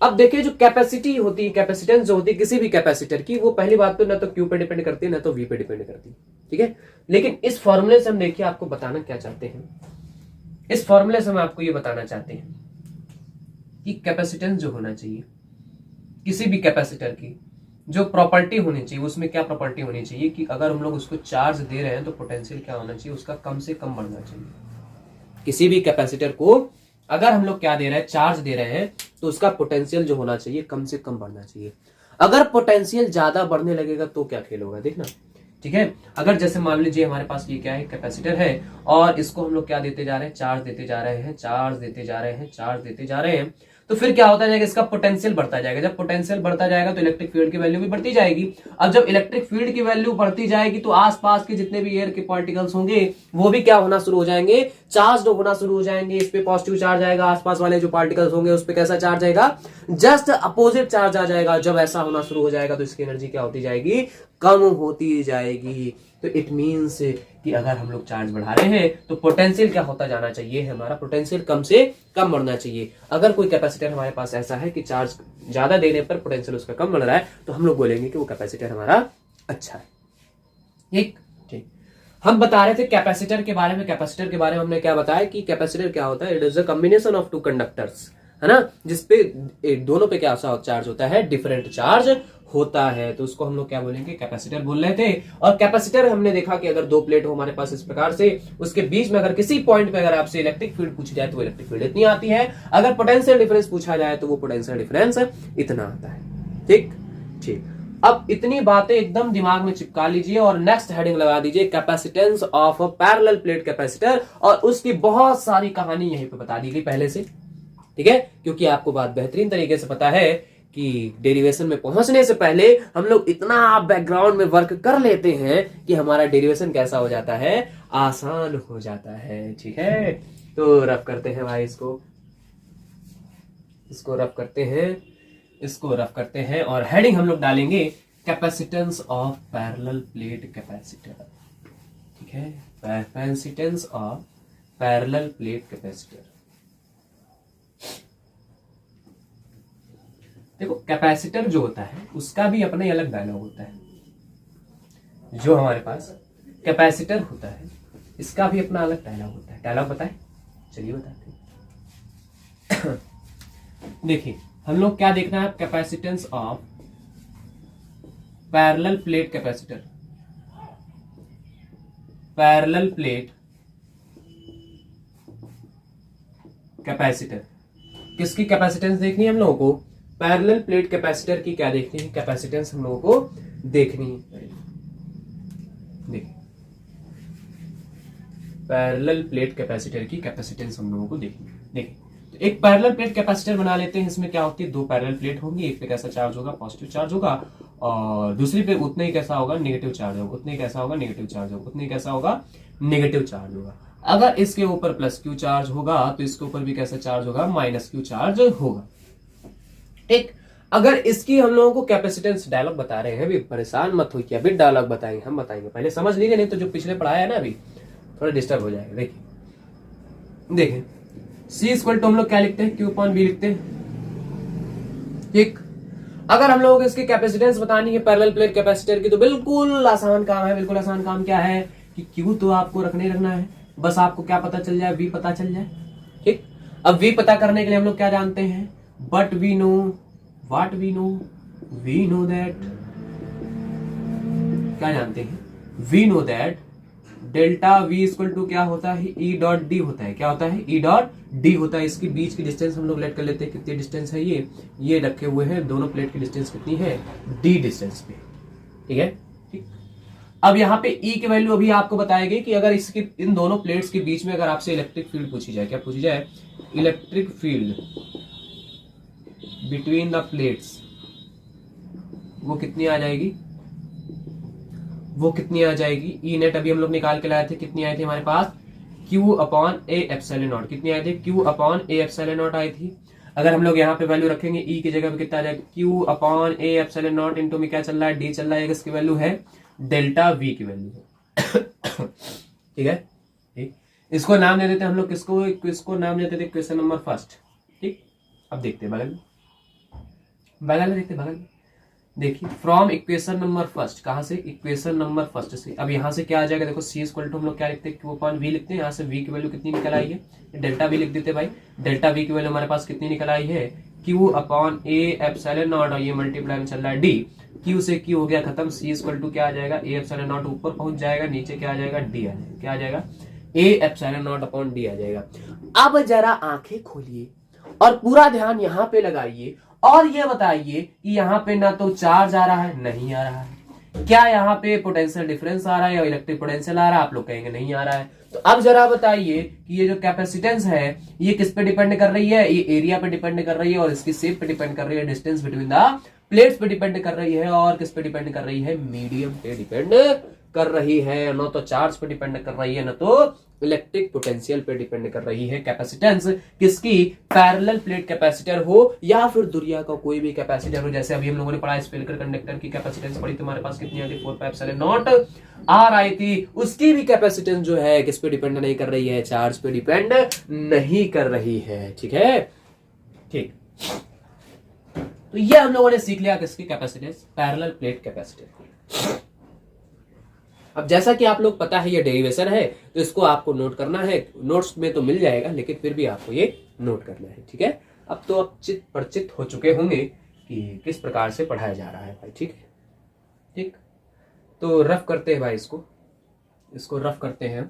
अब देखिए जो कैपेसिटी होती है, कैपेसिटेंस जो होती है किसी भी कैपेसिटर की, वो पहली बात तो ना तो Q पे डिपेंड करती है ना तो V पे डिपेंड करती है। ठीक है, लेकिन इस फॉर्मूले से हम देखिए आपको बताना क्या चाहते हैं, इस फॉर्मूले से हम आपको ये बताना चाहते हैं कि कैपेसिटेंस जो होना चाहिए किसी भी कैपेसिटर की, जो प्रॉपर्टी होनी चाहिए, उसमें क्या प्रॉपर्टी होनी चाहिए कि अगर हम लोग उसको चार्ज दे रहे हैं तो पोटेंशियल क्या होना चाहिए, उसका कम से कम बढ़ना चाहिए। किसी भी कैपेसिटर को अगर हम लोग क्या दे रहे हैं, चार्ज दे रहे हैं, तो उसका पोटेंशियल जो होना चाहिए कम से कम बढ़ना चाहिए। अगर पोटेंशियल ज्यादा बढ़ने लगेगा तो क्या खेल होगा, देखना। ठीक है, अगर जैसे मान लीजिए हमारे पास ये क्या है, कैपेसिटर है, और इसको हम लोग क्या देते जा रहे हैं, चार्ज देते जा रहे हैं, चार्ज देते जा रहे हैं, चार्ज देते जा रहे हैं, तो फिर क्या होता जाएगा, इसका पोटेंशियल बढ़ता जाएगा। जब पोटेंशियल बढ़ता जाएगा तो इलेक्ट्रिक फील्ड की वैल्यू भी बढ़ती जाएगी। अब जब इलेक्ट्रिक फील्ड की वैल्यू बढ़ती जाएगी तो आसपास के जितने भी एयर के पार्टिकल्स होंगे वो भी क्या होना शुरू हो जाएंगे, चार्ज होना शुरू हो जाएंगे। इस पे पॉजिटिव चार्ज आएगा, आसपास वाले जो पार्टिकल्स होंगे उस पे कैसा चार्ज आएगा, जस्ट अपोजिट चार्ज आ जाएगा। जब ऐसा होना शुरू हो जाएगा तो इसकी एनर्जी क्या होती जाएगी, कम होती जाएगी। तो इट मीन्स कि अगर हम लोग चार्ज बढ़ा रहे हैं तो पोटेंशियल क्या होता जाना चाहिए, हमारा पोटेंशियल कम से कम बढ़ना चाहिए। अगर कोई कैपेसिटर हमारे पास ऐसा है कि चार्ज ज्यादा देने पर पोटेंशियल उसका कम बढ़ रहा है तो हम लोग बोलेंगे कि वो कैपेसिटर हमारा अच्छा है। ठीक ठीक, हम बता रहे थे कैपेसिटर के बारे में। कैपेसिटर के बारे में हमने क्या बताया कि कैपेसिटर क्या होता है, it is a combination of two conductors, है ना, जिसपे दोनों पे क्या चार्ज होता है, डिफरेंट चार्ज होता है। तो उसको हम लोग क्या बोलेंगे, कैपेसिटर बोल रहे थे। और कैपेसिटर हमने देखा कि अगर दो प्लेट हो हमारे पास इस प्रकार से, उसके बीच में अगर किसी पॉइंट पे अगर आपसे इलेक्ट्रिक फील्ड पूछी जाए तो इलेक्ट्रिक फील्ड इतनी आती है, अगर पोटेंशियल डिफरेंस पूछा जाए तो वो पोटेंशियल डिफरेंस इतना आता है। ठीक ठीक, अब इतनी बातें एकदम दिमाग में चिपका लीजिए और नेक्स्ट हेडिंग लगा दीजिए, capacitance of a parallel plate capacitor. और उसकी बहुत सारी कहानी यहीं पे बता दी गई पहले से, ठीक है, क्योंकि आपको बात बेहतरीन तरीके से पता है कि डेरिवेशन में पहुंचने से पहले हम लोग इतना बैकग्राउंड में वर्क कर लेते हैं कि हमारा डेरिवेशन कैसा हो जाता है, आसान हो जाता है। ठीक है, तो रफ करते हैं भाई इसको रफ करते हैं, इसको रफ करते हैं और हेडिंग हम लोग डालेंगे capacitance of parallel plate capacitor. ठीक है, capacitance of parallel plate capacitor. देखो कैपेसिटर जो होता है उसका भी अपना ही अलग डायलॉग होता है। जो हमारे पास कैपेसिटर होता है इसका भी अपना अलग डायलॉग होता है। डायलॉग बताए, चलिए बताते हैं। देखिए हम लोग क्या देखना है, capacitance of parallel plate capacitor. Parallel plate capacitor किसकी कैपेसिटेंस देखनी है हम लोगों को, पैरेलल प्लेट कैपेसिटर की क्या देखनी है, कैपेसिटेंस हम लोगों को देखनी है। देखिए पैरेलल प्लेट कैपेसिटर की कैपेसिटेंस हम लोगों को देखनी है। देखिए तो एक पैरेलल प्लेट कैपेसिटर बना लेते हैं। इसमें क्या होती है, दो पैरेलल प्लेट होंगी, एक पे कैसा चार्ज होगा, पॉजिटिव चार्ज होगा, और दूसरी पे उतने ही कैसा होगा, नेगेटिव चार्ज होगा, उतने ही कैसा होगा, नेगेटिव चार्ज होगा, उतने ही कैसा होगा, नेगेटिव चार्ज होगा। अगर इसके ऊपर प्लस क्यू चार्ज होगा तो इसके ऊपर भी कैसा चार्ज होगा, माइनस क्यू चार्ज होगा। ठीक, अगर इसकी हम लोगों को कैपेसिटेंस डायलॉग बता रहे हैं, अभी परेशान मत होइए, अभी डायलॉग बताएंगे, हम बताएंगे, पहले समझ लीजिए, नहीं तो जो पिछले पढ़ाया है ना अभी थोड़ा डिस्टर्ब हो जाएगा। देखिए C इक्वल टू हम लोग क्या लिखते हैं, Q अपॉन B लिखते हैं। ठीक, अगर हम लोगों को इसकी कैपेसिटेंस बतानी है पैरेलल प्लेट कैपेसिटर की तो बिल्कुल आसान काम है। बिल्कुल आसान काम क्या है कि Q तो आपको रखना है, बस आपको क्या पता चल जाए, V पता चल जाए। ठीक, अब V पता करने के लिए हम लोग क्या जानते हैं, but we know what we know that, क्या जानते हैं, we know that delta V equal to क्या होता है, E डॉट डी होता है। क्या होता है, E डॉट डी होता है। इसकी बीच की डिस्टेंस हम लोग लेट कर लेते हैं, कितनी डिस्टेंस है, ये रखे हुए हैं, दोनों प्लेट की डिस्टेंस कितनी है, D डिस्टेंस पे। ठीक है, ठीक, अब यहाँ पे E की वैल्यू अभी आपको बताएगी कि अगर इसकी इन दोनों प्लेट्स के बीच में अगर आपसे इलेक्ट्रिक फील्ड पूछी जाए, क्या पूछी जाए, electric field between the plates, वो कितनी आ जाएगी, ई नेट अभी हम लोग निकाल के लाए थे, कितनी आई थी हमारे पास, Q upon A epsilon naught, कितनी आई थी, Q upon A epsilon naught आई थी। अगर हम लोग यहाँ पे वैल्यू रखेंगे E की जगह पे कितना आ जाएगा, Q upon A epsilon not into में क्या चल रहा है, D चल रहा है, किसकी वैल्यू है, डेल्टा V की वैल्यू है। ठीक है, ठीक, इसको नाम दे देते हैं हम लोग, किसको नाम देते थे, क्वेश्चन नंबर फर्स्ट। ठीक, अब देखते हैं बगल में देखते हैं, बगल में देखिए, फ्रॉम इक्वेशन नंबर फर्स्ट, कहां से, इक्वेशन नंबर फर्स्ट से। अब यहां से क्या आ जाएगा, देखो C इक्वल टू हम लोग क्या लिखते हैं, Q अपॉन V लिखते हैं। यहाँ से V की वैल्यू कितनी निकल आई है, डेल्टा V लिख देते भाई। डेल्टा V की वैल्यू हमारे पास कितनी निकल आई है, Q upon A epsilon not, और ये मल्टीप्लाई में चल रहा है D, Q से Q हो गया खत्म। C इक्वल टू क्या आ जाएगा, ए एप्सिलॉन नॉट ऊपर पहुंच जाएगा, नीचे क्या आ जाएगा, D आ जाएगा, क्या आ जाएगा, ए एप्सिलॉन नॉट अपॉन D आ जाएगा। अब जरा आंखें खोलिए और पूरा ध्यान यहाँ पे लगाइए और ये बताइए कि यहाँ पे ना तो चार्ज आ रहा है, नहीं आ रहा है, क्या यहाँ पे पोटेंशियल डिफरेंस आ रहा है या इलेक्ट्रिक पोटेंशियल आ रहा है, आप लोग कहेंगे नहीं आ रहा है। तो अब जरा बताइए कि ये जो कैपेसिटेंस है ये किस पे डिपेंड कर रही है, ये एरिया पे डिपेंड कर रही है और इसकी शेप पे डिपेंड कर रही है, डिस्टेंस बिटवीन द प्लेट्स पे डिपेंड कर रही है, और किस पे डिपेंड कर रही है, मीडियम पे डिपेंड कर रही है। न तो चार्ज पे डिपेंड कर रही है, न तो इलेक्ट्रिक पोटेंशियल पे डिपेंड कर रही है। कैपेसिटेंस किसकी, पैरेलल प्लेट कैपेसिटर हो या फिर दुनिया का कोई भी कैपेसिटर हो। जैसे अभी हम लोगों ने पढ़ा स्फेरिकल कंडक्टर की कैपेसिटेंस पढ़ी, तुम्हारे पास कितनी आई थी, 4πε0 आर आई थी। उसकी भी कैपेसिटेंस जो है किस पे डिपेंड नहीं कर रही है, चार्ज पे डिपेंड नहीं कर रही है। ठीक है, ठीक, तो ये हम लोगों ने सीख लिया किसकी कैपेसिटेंस, पैरेलल प्लेट कैपेसिटर। अब जैसा कि आप लोग पता है ये डेरिवेशन है तो इसको आपको नोट करना है, नोट्स में तो मिल जाएगा लेकिन फिर भी आपको ये नोट करना है। ठीक है, अब तो आप परिचित हो चुके होंगे कि किस प्रकार से पढ़ाया जा रहा है भाई। ठीक है, ठीक, तो रफ करते हैं भाई, इसको रफ करते हैं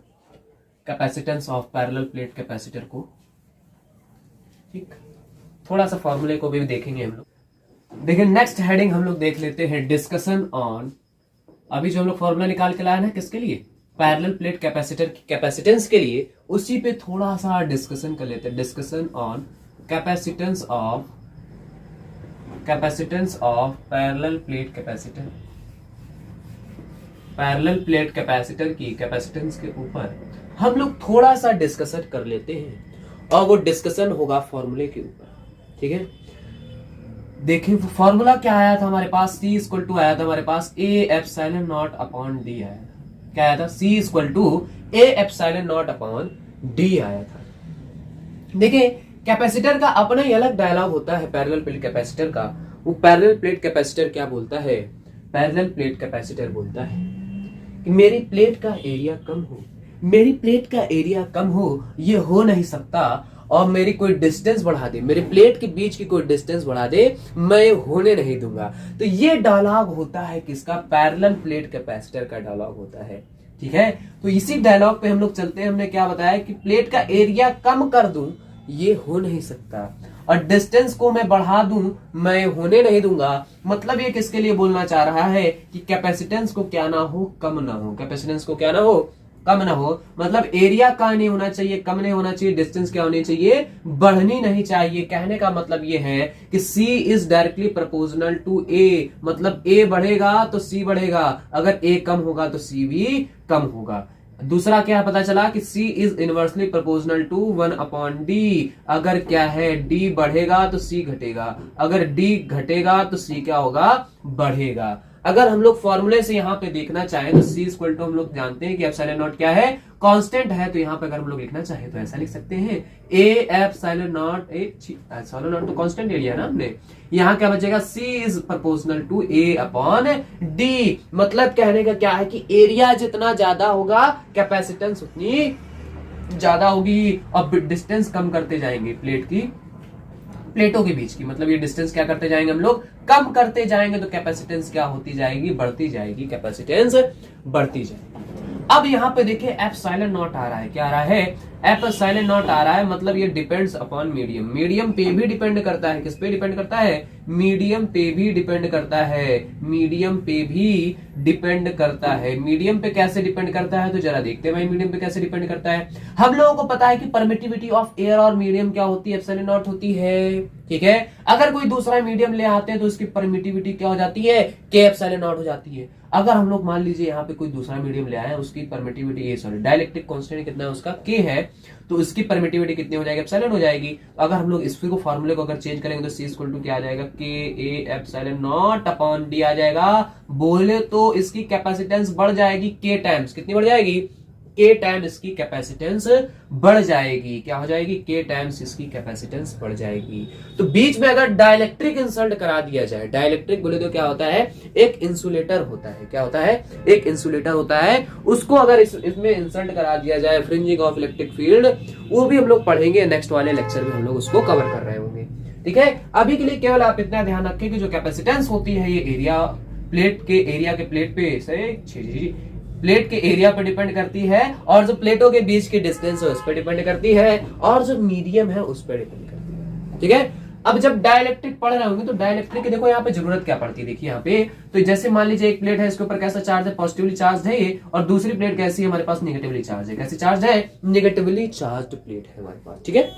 capacitance of parallel plate capacitor को। ठीक, थोड़ा सा फॉर्मूले को भी देखेंगे हम लोग। देखिए नेक्स्ट हेडिंग हम लोग देख लेते हैं, डिस्कशन ऑन, अभी जो हम लोग फॉर्मूला निकाल के लाए ना किसके लिए, पैरेलल प्लेट कैपेसिटर की कैपेसिटेंस के लिए, उसी पे थोड़ा सा डिस्कशन कर लेते हैं। Discussion on capacitance of parallel plate capacitor, parallel plate capacitor की कैपेसिटेंस के ऊपर हम लोग थोड़ा सा डिस्कशन कर लेते हैं, और वो डिस्कशन होगा फॉर्मूले के ऊपर। ठीक है, देखिए वो फॉर्मूला क्या आया था हमारे पास, C इक्वल टू आया था हमारे पास A epsilon naught upon D आया था। क्या आया था? C equal to A epsilon naught upon D आया था। देखिए कैपेसिटर का अपना ही अलग डायलॉग होता है पैरेलल प्लेट कैपेसिटर का। वो पैरेलल प्लेट कैपेसिटर क्या बोलता है? पैरेलल प्लेट कैपेसिटर बोलता है कि मेरी प्लेट का एरिया कम हो, मेरी प्लेट का एरिया कम हो, ये हो नहीं सकता, और मेरी कोई डिस्टेंस बढ़ा दे, मेरे प्लेट के बीच की कोई डिस्टेंस बढ़ा दे, मैं होने नहीं दूंगा। तो ये डायलॉग होता है किसका? पैरेलल प्लेट कैपेसिटर का डायलॉग होता है। ठीक है, तो इसी डायलॉग पे हम लोग चलते हैं। हमने क्या बताया कि प्लेट का एरिया कम कर दूं, ये हो नहीं सकता, और डिस्टेंस को मैं बढ़ा दूं, मैं होने नहीं दूंगा। मतलब ये किसके लिए बोलना चाह रहा है कि कैपेसिटेंस को क्या ना हो, कम ना हो, कैपेसिटेंस को क्या ना हो, कम ना हो। मतलब एरिया का नहीं होना चाहिए, कम नहीं होना चाहिए, डिस्टेंस क्या होनी चाहिए, बढ़नी नहीं चाहिए। कहने का मतलब ये है कि C is directly proportional to A, मतलब A बढ़ेगा तो C बढ़ेगा, अगर A कम होगा तो C भी कम होगा। दूसरा क्या पता चला कि C is inversely proportional to 1/D, अगर क्या है D बढ़ेगा तो C घटेगा, अगर D घटेगा तो C क्या होगा, बढ़ेगा। अगर हम लोग फॉर्मूले से यहाँ पे देखना चाहें तो C इक्वल टू हम लोग जानते हैं कि एप्सिलॉन नॉट क्या है, कांस्टेंट है। तो यहाँ पे अगर हम लोग लिखना चाहें तो ऐसा लिख सकते हैं A epsilon naught, epsilon naught तो कांस्टेंट एरिया ना हमने, यहाँ क्या बचेगा, C is proportional to A upon D। मतलब कहने का क्या है कि एरिया जितना ज्यादा होगा कैपेसिटेंस उतनी ज्यादा होगी, और डिस्टेंस कम करते जाएंगे प्लेटों के बीच की। मतलब ये डिस्टेंस क्या करते जाएंगे हम लोग, कम करते जाएंगे, तो कैपेसिटेंस क्या होती जाएगी, बढ़ती जाएगी, कैपेसिटेंस बढ़ती जाएगी। अब यहाँ पे देखिए एप्सिलॉन नॉट आ रहा है, क्या आ रहा है, एप्सिलॉन नॉट आ रहा है। मतलब ये डिपेंड्स अपॉन मीडियम, मीडियम पे भी डिपेंड करता है। किस पे डिपेंड करता है? मीडियम पे भी डिपेंड करता है, मीडियम पे भी डिपेंड करता है। मीडियम पे कैसे डिपेंड करता है, तो जरा देखते हैं भाई मीडियम पे कैसे डिपेंड करता है। हम लोगों को पता है कि परमिटिविटी ऑफ एयर और मीडियम क्या होती है, एप्सिलॉन नॉट होती है। ठीक है, अगर कोई दूसरा मीडियम ले आते हैं तो उसकी परमिटिविटी क्या हो जाती है, के एप्सिलॉन नॉट हो जाती है। अगर हम लोग मान लीजिए यहाँ पे कोई दूसरा मीडियम ले आए, उसकी परमिटिविटी डाइलेक्ट्रिक कांस्टेंट कितना है उसका, के है, तो उसकी परमिटिविटी कितनी हो जाएगी, एप्सिलॉन हो जाएगी। अगर हम लोग इस फॉर्मूले को अगर चेंज करेंगे तो C इक्वल टू क्या आ जाएगा, के ए एप्सिलॉन नॉट अपॉन D आ जाएगा। बोले तो इसकी कैपेसिटेंस बढ़ जाएगी के टाइम्स, कितनी बढ़ जाएगी, के टाइम्स इसकी कैपेसिटेंस बढ़ जाएगी। क्या हो जाएगी, के टाइम्स इसकी कैपेसिटेंस बढ़ जाएगी। तो बीच में अगर डाइलेक्ट्रिक इंसर्ट करा दिया जाए, डाइलेक्ट्रिक बोले तो क्या होता है, एक इंसुलेटर होता है। क्या होता है, एक इंसुलेटर होता है। उसको अगर इसमें इंसर्ट करा दिया जाए, फ्रिंजिंग ऑफ इलेक्ट्रिक फील्ड, वो भी हम लोग पढ़ेंगे नेक्स्ट वाले लेक्चर में, हम लोग उसको कवर कर रहे होंगे। ठीक है, अभी के लिए केवल आप इतना ध्यान रखें कि जो कैपेसिटेंस होती है ये एरिया, प्लेट के एरिया के प्लेट पे से प्लेट के एरिया पर डिपेंड करती है, और जो प्लेटों के बीच की डिस्टेंस है उस पर डिपेंड करती है, और जो मीडियम है उस पर डिपेंड करती है। ठीक है, अब जब डाइलेक्ट्रिक पढ़ रहे होंगे तो डाइलेक्ट्रिक की देखो यहाँ पे जरूरत क्या पड़ती है। देखिए यहाँ पे, तो जैसे मान लीजिए एक प्लेट है, इसके ऊपर कैसा चार्ज है, पॉजिटिवली चार्ज है ये, और दूसरी प्लेट कैसी है हमारे पास, निगेटिवली चार्ज है। कैसी चार्ज है, निगेटिवली चार्ज प्लेट है हमारे पास। ठीक है,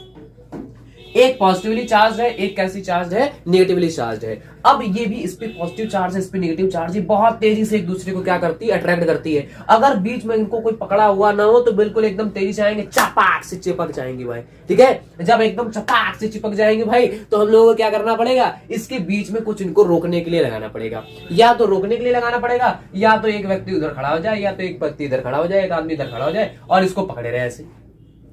एक पॉजिटिवली चार्ज है, एक कैसी चार्ज है, नेगेटिवली चार्ज है। अब ये भी इस पे पॉजिटिव चार्ज है, इस पे नेगेटिव चार्ज है, बहुत तेजी से एक दूसरे को क्या करती है, अट्रैक्ट करती है। अगर बीच में इनको कोई पकड़ा हुआ ना हो तो बिल्कुल एकदम तेजी से आएंगे, चपाक से चिपक जाएंगे भाई। ठीक है, जब एकदम चपाक से चिपक जाएंगे भाई, तो हम लोगों को क्या करना पड़ेगा, इसके बीच में कुछ इनको रोकने के लिए लगाना पड़ेगा। या तो रोकने के लिए लगाना पड़ेगा, या तो एक व्यक्ति उधर खड़ा हो जाए, या तो एक व्यक्ति इधर खड़ा हो जाए, एक आदमी इधर खड़ा हो जाए और इसको पकड़े रहे ऐसे।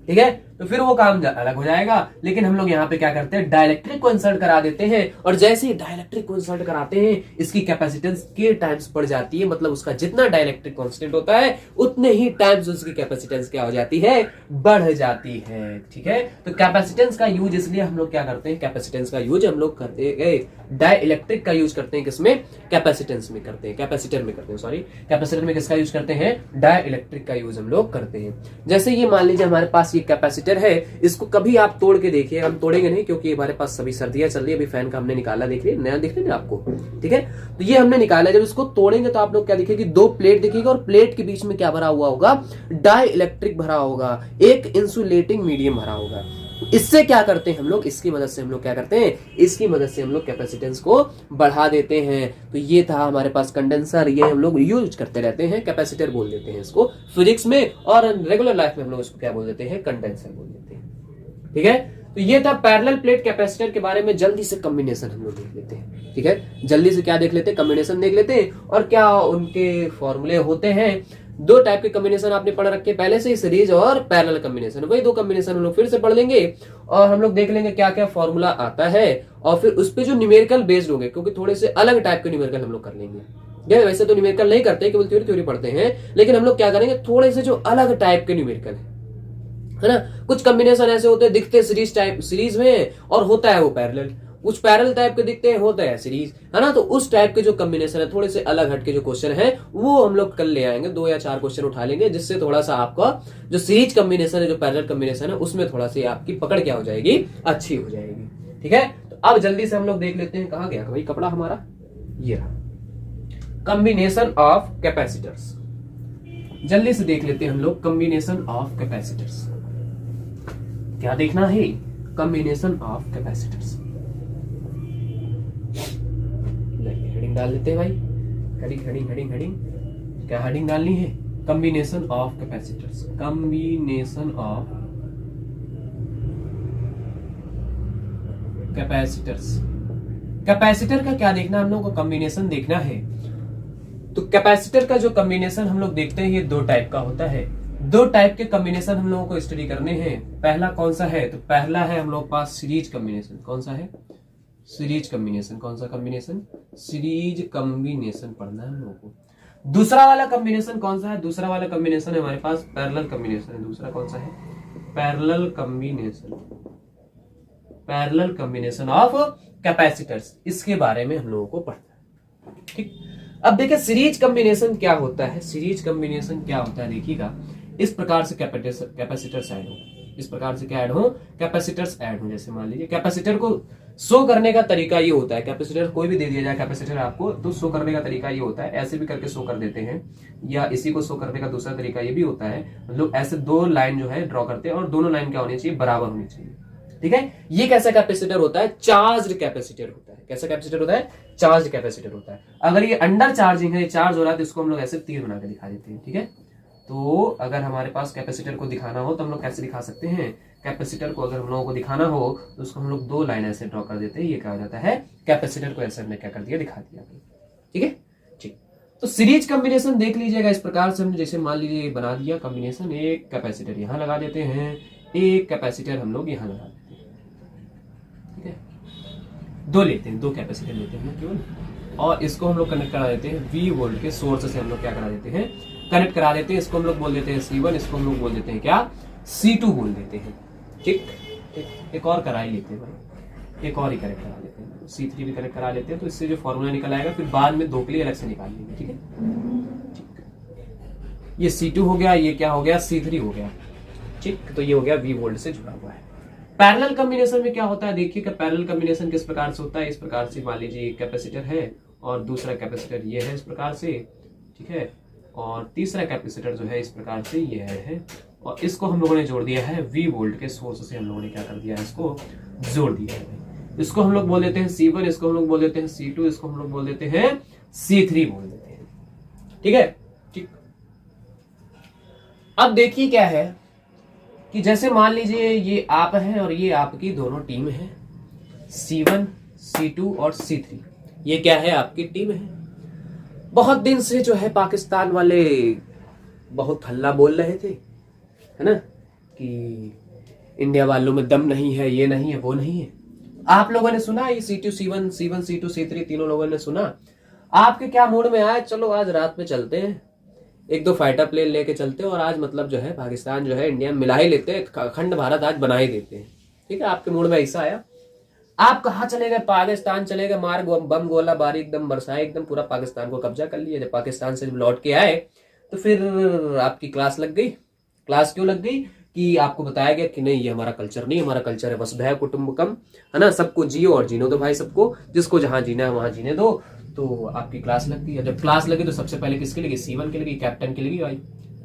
ठीक है, तो फिर वो काम अलग हो जाएगा। लेकिन हम लोग यहाँ पे क्या करते हैं, डाइलेक्ट्रिक को इंसर्ट करा देते हैं, और जैसे ही डाइलेक्ट्रिक को इंसर्ट कराते हैं इसकी कैपेसिटेंस के टाइम्स बढ़ जाती है। मतलब उसका जितना डाइलेक्ट्रिक कांस्टेंट होता है उतने ही टाइम्स उसकी कैपेसिटेंस क्या हो जाती है, बढ़ जाती है। ठीक है, तो कैपेसिटेंस का यूज इसलिए हम लोग क्या करते हैं, कैपेसिटेंस का यूज हम लोग करते हैं, डाइलेक्ट्रिक का यूज करते हैं किसमें, कैपेसिटेंस में करते हैं, कैपेसिटर में करते हैं, सॉरी कैपेसिटर में किसका यूज करते हैं, डाइलेक्ट्रिक का यूज हम लोग करते हैं। जैसे ये मान लीजिए हमारे पास ये कैपेसिटर है, इसको कभी आप तोड़ के देखिए, हम तोड़ेंगे नहीं क्योंकि हमारे पास सभी सर्दियां चल रही है, अभी फैन का हमने निकाला, देख रहे नया दिख रहा है आपको। ठीक है, तो ये हमने निकाला, जब इसको तोड़ेंगे तो आप लोग क्या देखेंगे, दो प्लेट दिखेगा, और प्लेट के बीच में क्या भरा हुआ होगा, डाई इलेक्ट्रिक भरा होगा, एक इंसुलेटिंग मीडियम भरा होगा। इससे क्या करते हैं हम लोग, इसकी मदद से हम लोग क्या करते हैं, इसकी मदद से हम लोग कैपेसिटेंस को बढ़ा देते हैं। तो ये था हमारे पास कंडेंसर, ये हम लोग यूज करते रहते हैं, कैपेसिटर बोल देते हैं इसको फिजिक्स में, और रेगुलर लाइफ में हम लोग इसको क्या बोल देते हैं, कंडेंसर बोल देते हैं। ठीक है, तो ये था पैरेलल प्लेट कैपेसिटर के बारे में। जल्दी से कॉम्बिनेशन हम लोग देख लेते हैं। ठीक है, जल्दी से क्या देख लेते हैं, कॉम्बिनेशन देख लेते हैं, और क्या उनके फॉर्मूले होते हैं। दो टाइप के कॉम्बिनेशन आपने पढ़ रखे पहले से, सीरीज और पैरेलल कॉम्बिनेशन, वही दो कॉम्बिनेशन हम लोग फिर से पढ़ लेंगे, और हम लोग देख लेंगे क्या क्या फॉर्मूला आता है, और फिर उस पे जो न्यूमेरिकल बेस्ड होंगे, क्योंकि थोड़े से अलग टाइप के न्यूमेरिकल हम लोग कर लेंगे। वैसे तो न्यूमेरिकल नहीं करते, केवल थ्योरी थ्योरी पढ़ते हैं, लेकिन हम लोग क्या करेंगे, थोड़े से जो अलग टाइप के न्यूमेरिकल है ना। कुछ कॉम्बिनेशन ऐसे होते हैं, दिखते सीरीज टाइप सीरीज में, और होता है वो पैरेलल। कुछ पैरेलल टाइप के दिखते हैं, होता है सीरीज, है ना। तो उस टाइप के जो कॉम्बिनेशन है, थोड़े से अलग हटके जो क्वेश्चन है, वो हम लोग कल ले आएंगे। 2 या 4 क्वेश्चन उठा लेंगे, जिससे थोड़ा सा आपका जो सीरीज कॉम्बिनेशन है, जो पैरेलल कॉम्बिनेशन है, उसमें थोड़ा सी आपकी पकड़ क्या हो जाएगी, अच्छी हो जाएगी। ठीक है, तो अब जल्दी से हम लोग देख लेते हैं, कहां गया भाई कपड़ा हमारा, ये रहा, कॉम्बिनेशन ऑफ कैपेसिटर्स। जल्दी से देख लेते हैं हम लोग कॉम्बिनेशन ऑफ कैपेसिटर्स। क्या देखना है, कॉम्बिनेशन ऑफ कैपेसिटर्स। हेडिंग डाल लेते हैं भाई, हेडिंग क्या हेडिंग डालनी है, combination of capacitors, combination of capacitors. Capacitor का क्या देखना हम लोग को, कॉम्बिनेशन देखना है। तो कैपेसिटर का जो कॉम्बिनेशन हम लोग देखते हैं, ये 2 टाइप का होता है। 2 टाइप के कॉम्बिनेशन हम लोगों को स्टडी करने हैं। पहला कौन सा है, तो पहला है हम लोग पास सीरीज कॉम्बिनेशन। कौन सा है, सीरीज कॉम्बिनेशन। कौन सा कॉम्बिनेशन, सीरीज कॉम्बिनेशन पढ़ना है हम लोगों को। दूसरा वाला कॉम्बिनेशन कौन सा है, दूसरा वाला कॉम्बिनेशन है हमारे पास पैरेलल कॉम्बिनेशन है। दूसरा कौन सा है, parallel combination, parallel combination of capacitors. इसके बारे में हम लोगों को पढ़ना है। ठीक, अब देखिए सीरीज कॉम्बिनेशन क्या होता है, सीरीज कॉम्बिनेशन क्या होता है, देखिएगा इस प्रकार से कैपेसिटर्स ऐड हो, इस प्रकार से क्या ऐड हो, कैपेसिटर्स ऐड हो। जैसे मान लीजिए कैपेसिटर को शो करने का तरीका ये होता है, कैपेसिटर कोई भी दे दिया जाए कैपेसिटर आपको, तो शो करने का तरीका ये होता है, ऐसे भी करके शो कर देते हैं, या इसी को शो करने का दूसरा तरीका ये भी होता है, मतलब ऐसे 2 लाइन जो है ड्रॉ करते हैं, और दोनों लाइन क्या होनी चाहिए, बराबर होनी चाहिए। ठीक है, ये कैसा कैपेसिटर होता है, चार्ज्ड कैपेसिटर होता है। कैसा कैपेसिटर होता है, चार्ज कैपेसिटर होता है। अगर ये अंडर चार्जिंग है, चार्ज हो रहा है, तो इसको हम लोग ऐसे तीर बना के दिखा देते हैं। ठीक है, तो अगर हमारे पास कैपेसिटर को दिखाना हो तो हम लोग कैसे दिखा सकते हैं, कैपेसिटर को अगर हम लोगों को दिखाना हो तो उसको हम लोग 2 लाइन ऐसे ड्रॉ कर देते हैं। ये क्या हो जाता है, कैपेसिटर को ऐसे हमने क्या कर दिया, दिखा दिया। ठीक है, ठीक। तो सीरीज कॉम्बिनेशन देख लीजिएगा इस प्रकार से हमने, जैसे मान लीजिए बना दिया कॉम्बिनेशन, एक कैपेसिटर यहां लगा देते हैं, एक कैपेसिटर हम लोग यहां लगा देते हैं। 2 लेते हैं, 2 कैपेसिटर लेते हैं केवल, और इसको हम लोग कनेक्ट करा देते हैं V वोल्ट के सोर्स से हम लोग क्या करा देते हैं, कनेक्ट करा देते हैं। इसको हम लोग बोल देते हैं C1, इसको हम लोग बोल देते हैं क्या, C2 बोल देते हैं। ठीक, एक और करा ही लेते हैं भाई, एक और ही कनेक्ट करा लेते हैं, C3 भी कनेक्ट करा लेते हैं। तो इससे जो फॉर्मूला निकल आएगा, फिर बाद में 2 के लिए अलग से निकाल लेंगे। ठीक है, ये C2 हो गया, ये क्या हो गया, C3 हो गया। ठीक, तो ये हो गया V वोल्ट से जुड़ा हुआ है। पैरेलल कॉम्बिनेशन में क्या होता है, देखिए कि पैरेलल कॉम्बिनेशन किस प्रकार से होता है, इस प्रकार से मान लीजिए एक कैपेसिटर है और दूसरा कैपेसिटर ये है इस प्रकार से। ठीक है, और तीसरा कैपेसिटर जो है इस प्रकार से ये है, और इसको हम लोगों ने जोड़ दिया है V वोल्ट के सोर्स से। हम लोगों ने क्या कर दिया है, इसको जोड़ दिया है। इसको हम लोग बोल देते हैं C1, इसको हम लोग बोल देते हैं C2, इसको हम लोग बोल देते हैं C3 बोल देते हैं। ठीक है, ठीक। अब देखिए क्या है कि जैसे मान लीजिए ये आप है और ये आपकी दोनों टीम है, C1, C2 और C3, ये क्या है, आपकी टीम है। बहुत दिन से जो है पाकिस्तान वाले बहुत हल्ला बोल रहे थे, है ना, कि इंडिया वालों में दम नहीं है, ये नहीं है, वो नहीं है। आप लोगों ने सुना ये C2, C1, C2, C3 तीनों लोगों ने सुना। आपके क्या मूड में आया, चलो आज रात में चलते हैं, 1-2 फाइटर प्लेन लेके चलते हैं, और आज मतलब जो है पाकिस्तान जो है इंडिया में मिला ही लेते हैं, अखंड भारत आज बना ही देते हैं। ठीक है, आपके मूड में ऐसा आया, आप कहाँ चले गए, पाकिस्तान चले गए, मार बम गोला बारी एकदम बरसाए, एकदम पूरा पाकिस्तान को कब्जा कर लिया। जब पाकिस्तान से लौट के आए तो फिर आपकी क्लास लग गई। क्लास क्यों लग गई, कि आपको बताया गया कि नहीं ये हमारा कल्चर नहीं, हमारा कल्चर है वसुधैव कुटुंबकम, है ना, सबको जियो और जीने दो भाई, सबको जिसको जहां जीना है वहां जीने दो। तो आपकी क्लास लग गई। जब क्लास लगी तो सबसे पहले किसकी लगी, C1 की लगी, कैप्टन की लगी भाई,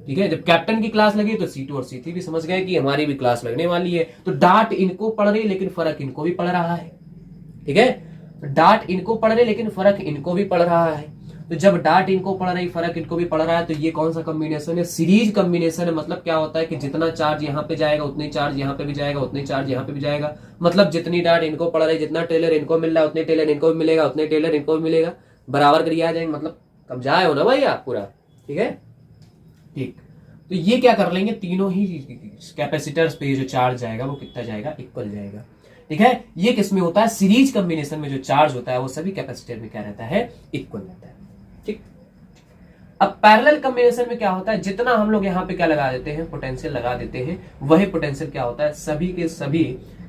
ठीक है, जब कैप्टन की क्लास लगी तो C2 और C3 भी समझ गए कि हमारी भी क्लास लगने वाली है, तो डांट इनको पड़ रही लेकिन फर्क इनको भी पड़ रहा है। ठीक है, तो डांट इनको पड़ रही लेकिन फर्क इनको भी पड़ रहा है। तो जब डांट इनको पड़ रही फर्क इनको भी पड़ रहा है, तो ये कौन सा कॉम्बिनेशन है? सीरीज कॉम्बिनेशन है। मतलब क्या होता है कि जितना चार्ज यहाँ पे जाएगा उतनी चार्ज यहाँ पे भी जाएगा, उतनी चार्ज यहाँ पे भी जाएगा। मतलब जितनी डांट इनको पड़ रही, जितना टेलर इनको मिल रहा है उतने टेलर इनको भी मिलेगा, उतने टेलर इनको भी मिलेगा, बराबर करिए आ जाएंगे। मतलब कब्जा हो ना भाई आप पूरा। ठीक है, ठीक। तो ये क्या कर लेंगे, तीनों ही कैपेसिटर्स पे जो चार्ज जाएगा वो कितना जाएगा, इक्वल जाएगा। ठीक है, ये किस में होता है? सीरीज कॉम्बिनेशन में जो चार्ज होता है वो सभी कैपेसिटर में क्या रहता है, इक्वल रहता है। ठीक। अब पैरेलल कॉम्बिनेशन में क्या होता है, जितना हम लोग यहाँ पे क्या लगा देते हैं, पोटेंशियल लगा देते हैं, वही पोटेंशियल क्या होता है, सभी के सभी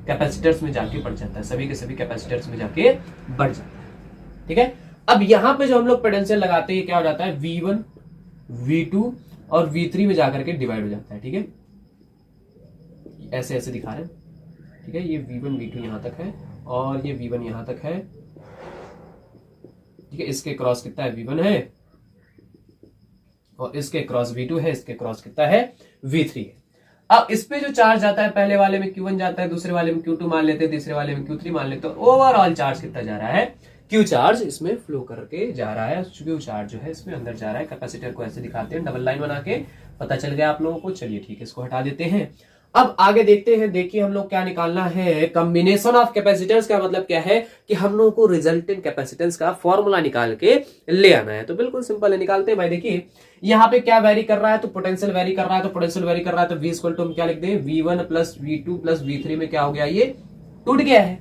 कैपेसिटर्स में जाके बढ़ जाता है, सभी के सभी कैपेसिटर्स में जाके बढ़ जाता है। ठीक है, अब यहाँ पे जो हम लोग पोटेंशियल लगाते हैं क्या हो जाता है, V1 V2 और V3 में जाकर के डिवाइड हो जाता है। ठीक है, ऐसे ऐसे दिखा रहे हैं। ठीक है, ये V1 V2 यहां तक है और ये V1 यहां तक है। ठीक है, इसके क्रॉस कितना है, V1 है, और इसके क्रॉस V2 है, इसके क्रॉस कितना है, V3 है। अब इस पे जो चार्ज जाता है, पहले वाले में Q1 जाता है, दूसरे वाले में Q2 मान लेते हैं, तीसरे वाले में Q3 मान लेते हैं। ओवरऑल चार्ज कितना जा रहा है, Q चार्ज इसमें फ्लो करके जा रहा है। Q चार्ज जो है इसमें अंदर जा रहा है। कैपेसिटर को ऐसे दिखाते हैं, डबल लाइन बना के, पता चल गया आप लोगों को। चलिए ठीक है, इसको हटा देते हैं। अब आगे देखते हैं। देखिए हम लोग क्या निकालना है, कॉम्बिनेशन ऑफ कैपेसिटर्स का मतलब क्या है कि हम लोगों को रिजल्टेंट कैपेसिटेंस का फॉर्मूला निकाल के ले आना है। तो बिल्कुल सिंपल है, निकालते हैं भाई। देखिए यहाँ पे क्या वेरी कर रहा है, तो पोटेंशियल वेरी कर रहा है, तो पोटेंशियल वेरी कर रहा है तो V इक्वल टू हम क्या लिख दें, V1 plus V2 plus V3 में क्या हो गया, ये टूट गया है।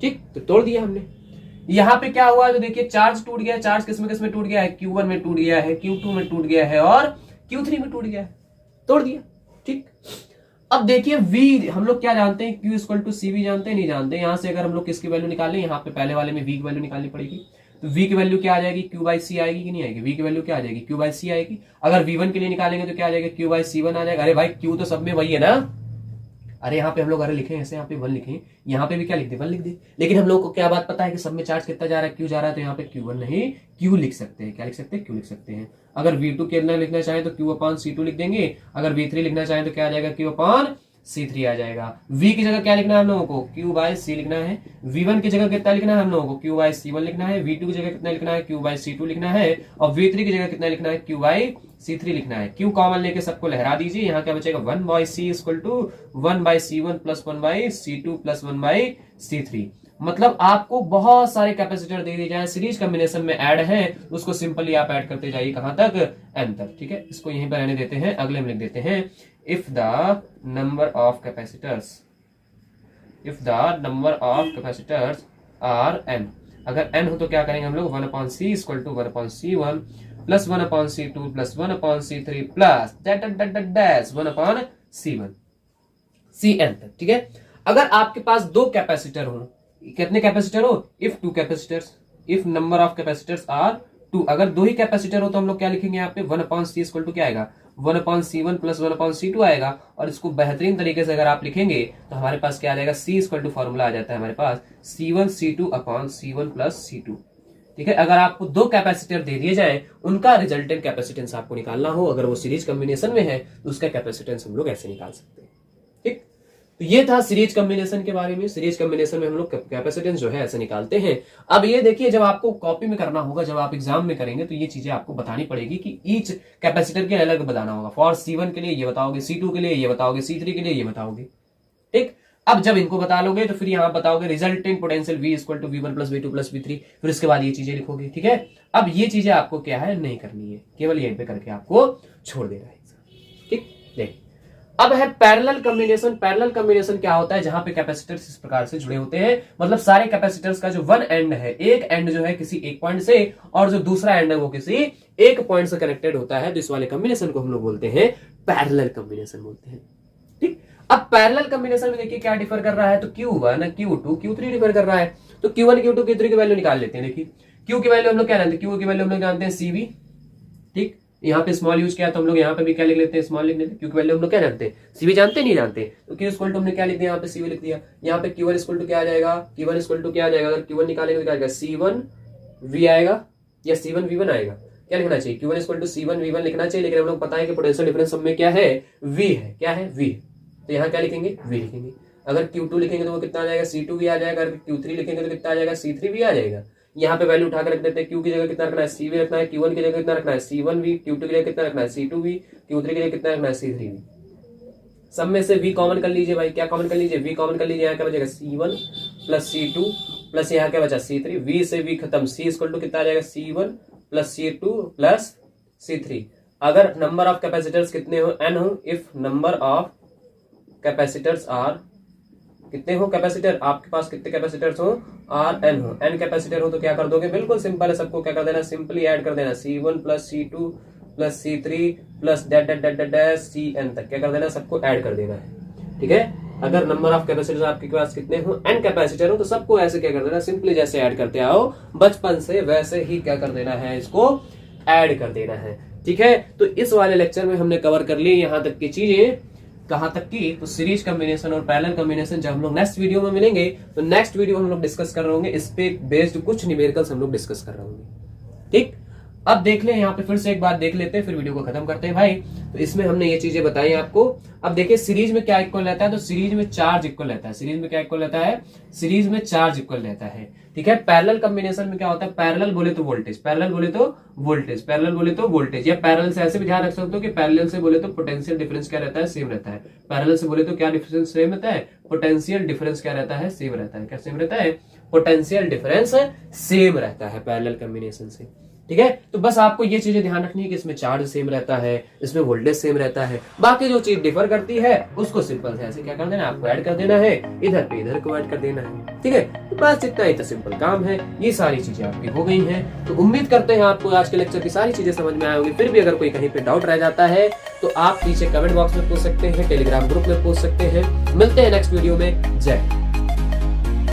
ठीक, तो तोड़ दिया हमने। यहाँ पे क्या हुआ, तो देखिए चार्ज टूट गया। चार्ज किसमें किसमें टूट गया है, Q1 में टूट गया है, Q2 में टूट गया है और Q3 में टूट गया है, तोड़ दिया। ठीक, अब देखिए V हम लोग क्या जानते हैं, Q इक्वल टू CV जानते हैं, नहीं जानते। यहां से अगर हम लोग किसकी वैल्यू निकालें, यहाँ पे पहले वाले में V की वैल्यू निकालनी पड़ेगी। तो V की वैल्यू क्या आ जाएगी, Q बाई C आएगी कि नहीं आएगी, V की वैल्यू क्या आ जाएगी, Q बाई C आएगी। अगर V1 के लिए निकालेंगे तो क्या आ जाएगा, Q बाई C1 आ जाएगा। अरे भाई Q तो सब में वही है ना। अरे यहाँ पे हम लोग अरे लिखे ऐसे, यहाँ पे 1 लिखे, यहाँ पे भी क्या लिख दे, 1 लिख दे। लेकिन हम लोग को क्या बात पता है कि सब में चार्ज कितना जा रहा है, Q जा रहा है, तो यहाँ पे Q1 नहीं Q लिख सकते हैं। क्या लिख सकते हैं, Q लिख सकते हैं। अगर V2 के अंदर लिखना चाहें तो Q अपॉन C2 लिख देंगे। अगर V3 लिखना चाहें तो क्या आ जाएगा, Q अपॉन C3 आ जाएगा। V की जगह क्या लिखना है हम लोगों को, Q बाय C लिखना है। V1 की जगह कितना लिखना है हम लोगों को, Q बाय C1 लिखना है। V2 की जगह कितना लिखना है, Q बाय C2 लिखना है। और V3 की जगह कितना लिखना है, Q बाय C3 लिखना है। Q कॉमन लेके सबको लहरा दीजिए। यहाँ क्या बचेगा, 1 by C equal to 1 by C1 plus 1 by C2 plus 1 by C3। मतलब आपको बहुत सारे कैपेसिटर दे दिए जाए, सीरीज कॉम्बिनेशन में ऐड है, उसको सिंपली आप ऐड करते जाइए कहां तक, n तक। ठीक है, इसको यहीं पर रहने देते हैं, अगले में लिख देते हैं if the number of capacitors are n। अगर n हो तो क्या करेंगे हम लोग, 1 upon C equal to 1 upon C1 plus 1 upon C2 plus 1 upon C3 plus 1 upon C1 Cn तक। ठीक है, अगर आपके पास दो कैपेसिटर हो, कितने कैपेसिटर हो, if two capacitors, if number of capacitors are 2, अगर दो ही कैपेसिटर हो तो हम लोग क्या लिखेंगे यहाँ पे, 1 अपॉन C इक्वल टू क्या आएगा, 1 upon C1 plus 1 upon C2 आएगा। और इसको बेहतरीन तरीके से अगर आप लिखेंगे तो हमारे पास क्या आ जाएगा, C इक्वल टू फॉर्मूला आ जाता है हमारे पास C1 C2 upon C1 plus C2। ठीक है, अगर आपको दो कैपेसिटर दे दिए जाए, उनका रिजल्टेंट कैपेसिटेंस आपको निकालना हो, अगर वो सीरीज कॉम्बिनेशन में है तो उसका कैपेसिटेंस हम लोग ऐसे निकाल सकते हैं। ठीक, तो ये था सीरीज कॉम्बिनेशन के बारे में। सीरीज कॉम्बिनेशन में हम लोग कैपेसिटेंस जो है ऐसे निकालते हैं। अब ये देखिए, जब आपको कॉपी में करना होगा, जब आप एग्जाम में करेंगे तो ये चीजें आपको बतानी पड़ेगी कि ईच कैपेसिटर के अलग बताना होगा। फॉर C1 के लिए ये बताओगे, C2 के लिए ये बताओगे, C3 के लिए ये बताओगे। ठीक, अब जब इनको बता लोगे तो फिर यहाँ बताओगे resultant potential V equal to V1 plus V2 plus V3, फिर इसके बाद ये चीजें लिखोगे। ठीक है, अब ये चीजें आपको क्या है, नहीं करनी है, केवल यहीं पे करके आपको छोड़ देना है। ठीक, देखिए अब है पैरेलल कॉम्बिनेशन। पैरेलल कॉम्बिनेशन क्या होता है, जहां पे कैपेसिटर्स इस प्रकार से जुड़े होते हैं, मतलब सारे कैपेसिटर्स का जो वन एंड है, एक एंड जो है किसी एक पॉइंट से और जो दूसरा एंड है वो किसी एक पॉइंट से कनेक्टेड होता है, तो इस वाले कॉम्बिनेशन को हम लोग बोलते हैं पैरेलल कॉम्बिनेशन बोलते हैं। ठीक, अब पैरेलल कॉम्बिनेशन में देखिए क्या डिफर कर रहा है, तो Q1 Q2 Q3 डिफर कर रहा है। तो Q1 Q2 Q3 की वैल्यू निकाल लेते हैं। देखिए Q की वैल्यू हम लोग क्या जानते हैं, Q की वैल्यू हम लोग जानते हैं CV। ठीक, यहाँ पे स्मॉल यूज किया तो हम लोग यहाँ पे भी क्या लिख लेते हैं, स्मॉल लिख लेते हैं, क्योंकि वैल्यू हम लोग क्या जानते हैं, सीवी जानते नहीं जानते। तो Q इक्वल टू हमने क्या लिख दिया, यहाँ पे CV लिख दिया। यहाँ पे Q1 इक्वल टू क्या आ जाएगा, Q1 इक्वल टू क्या आ जाएगा, अगर Q1 निकालेंगे तो क्या आएगा, C1 V आएगा या C1 V1 आएगा। क्या लिखना चाहिए, Q1 equal to C1 V1 लिखना चाहिए, लेकिन हम लोग पता है कि पोटेंशियल डिफरेंस सब में क्या है, V है। क्या है, V। तो यहाँ क्या लिखेंगे, V लिखेंगे। अगर Q2 लिखेंगे तो वो कितना आ जाएगा, C2 भी आ जाएगा। अगर Q3 लिखेंगे तो कितना आ जाएगा, C3 भी आ जाएगा। यहाँ पे वैल्यू उठाकर रख देते हैं, Q की जगह कितना रखना है, CV रखना है, Q1 की जगह कितना रखना है, C1V, Q2 की जगह कितना रखना है, C2V, Q3 की जगह कितना रखना है, C3V। सब में से V कॉमन कर लीजिए भाई, क्या कॉमन कर लीजिए, V कॉमन कर लीजिए। यहाँ क्या बचेगा, C1 प्लस C2 प्लस यहाँ क्या बचा, C3। V से V खत्म, C इक्वल टू कितना आ जाएगा, C1 plus C2 plus C3। अगर नंबर ऑफ कैपेसिटर्स कितने हो, N हो, if number of capacitors are, कितने हो कैपेसिटर, आपके पास कितने कैपेसिटर्स हो, आर एन हो, एन कैपेसिटर हो, तो क्या कर दोगे, बिल्कुल सिंपल है, सबको क्या कर देना, सिंपली ऐड कर देना, C1 plus C2 plus C3 plus that that that that CN तक क्या कर देना, सबको ऐड कर देना है। ठीक है, अगर नंबर ऑफ कैपेसिटर आपके पास कितने हो, एन कैपेसिटर हो, तो सबको ऐसे क्या कर देना, सिंपली जैसे ऐड करते आओ बचपन से वैसे ही क्या कर देना है, इसको ऐड कर देना है। ठीक है, तो इस वाले लेक्चर में हमने कवर कर ली यहाँ तक की चीजें। कहां तक की, तो सीरीज कॉम्बिनेशन और पैरेलल कॉम्बिनेशन जब हम लोग नेक्स्ट वीडियो में मिलेंगे तो नेक्स्ट वीडियो हम लोग डिस्कस कर रहे होंगे, इस पे बेस्ड कुछ न्यूमेरिकल्स हम लोग डिस्कस कर रहे होंगे। ठीक, अब देख ले यहाँ पे फिर से एक बात देख लेते हैं, फिर वीडियो को खत्म करते हैं भाई। तो इसमें हमने ये चीजें बताई आपको। अब देखिए सीरीज में क्या इक्वल रहता है, तो सीरीज में चार्ज इक्वल रहता है। सीरीज में क्या इक्वल रहता है, सीरीज में चार्ज इक्वल रहता है। ठीक है, पैरेलल कॉम्बिनेशन में क्या होता है, पैरेलल बोले तो वोल्टेज, पैरेलल बोले तो वोल्टेज, पैरेलल बोले तो वोल्टेज, या पैरेलल से ऐसे भी ध्यान रख सकते हो कि पैरेलल से बोले तो पोटेंशियल डिफरेंस क्या रहता है, सेम रहता है। पैरेलल से बोले तो क्या डिफरेंस सेम रहता है, पोटेंशियल डिफरेंस क्या रहता है, सेम रहता है। क्या सेम रहता है, पोटेंशियल डिफरेंस सेम रहता है पैरेलल कॉम्बिनेशन से। ठीक है, तो बस आपको ये चीजें ध्यान रखनी है कि इसमें चार्ज सेम रहता है, इसमें वोल्टेज सेम रहता है, बाकी जो चीज डिफर करती है उसको सिंपल से ऐसे क्या कर देना, आपको ऐड कर देना है, इधर पे इधर को ऐड कर देना है। ठीक है, तो बस इतना ही तो सिंपल काम है। ये सारी चीजें आपकी हो गई हैं, तो उम्मीद करते हैं आपको आज के लेक्चर की सारी चीजें समझ में आई होंगी। फिर भी अगर कोई कहीं पे डाउट रह जाता है तो आप नीचे कमेंट बॉक्स में पूछ सकते हैं, टेलीग्राम ग्रुप में पूछ सकते हैं। मिलते हैं नेक्स्ट वीडियो में। जय।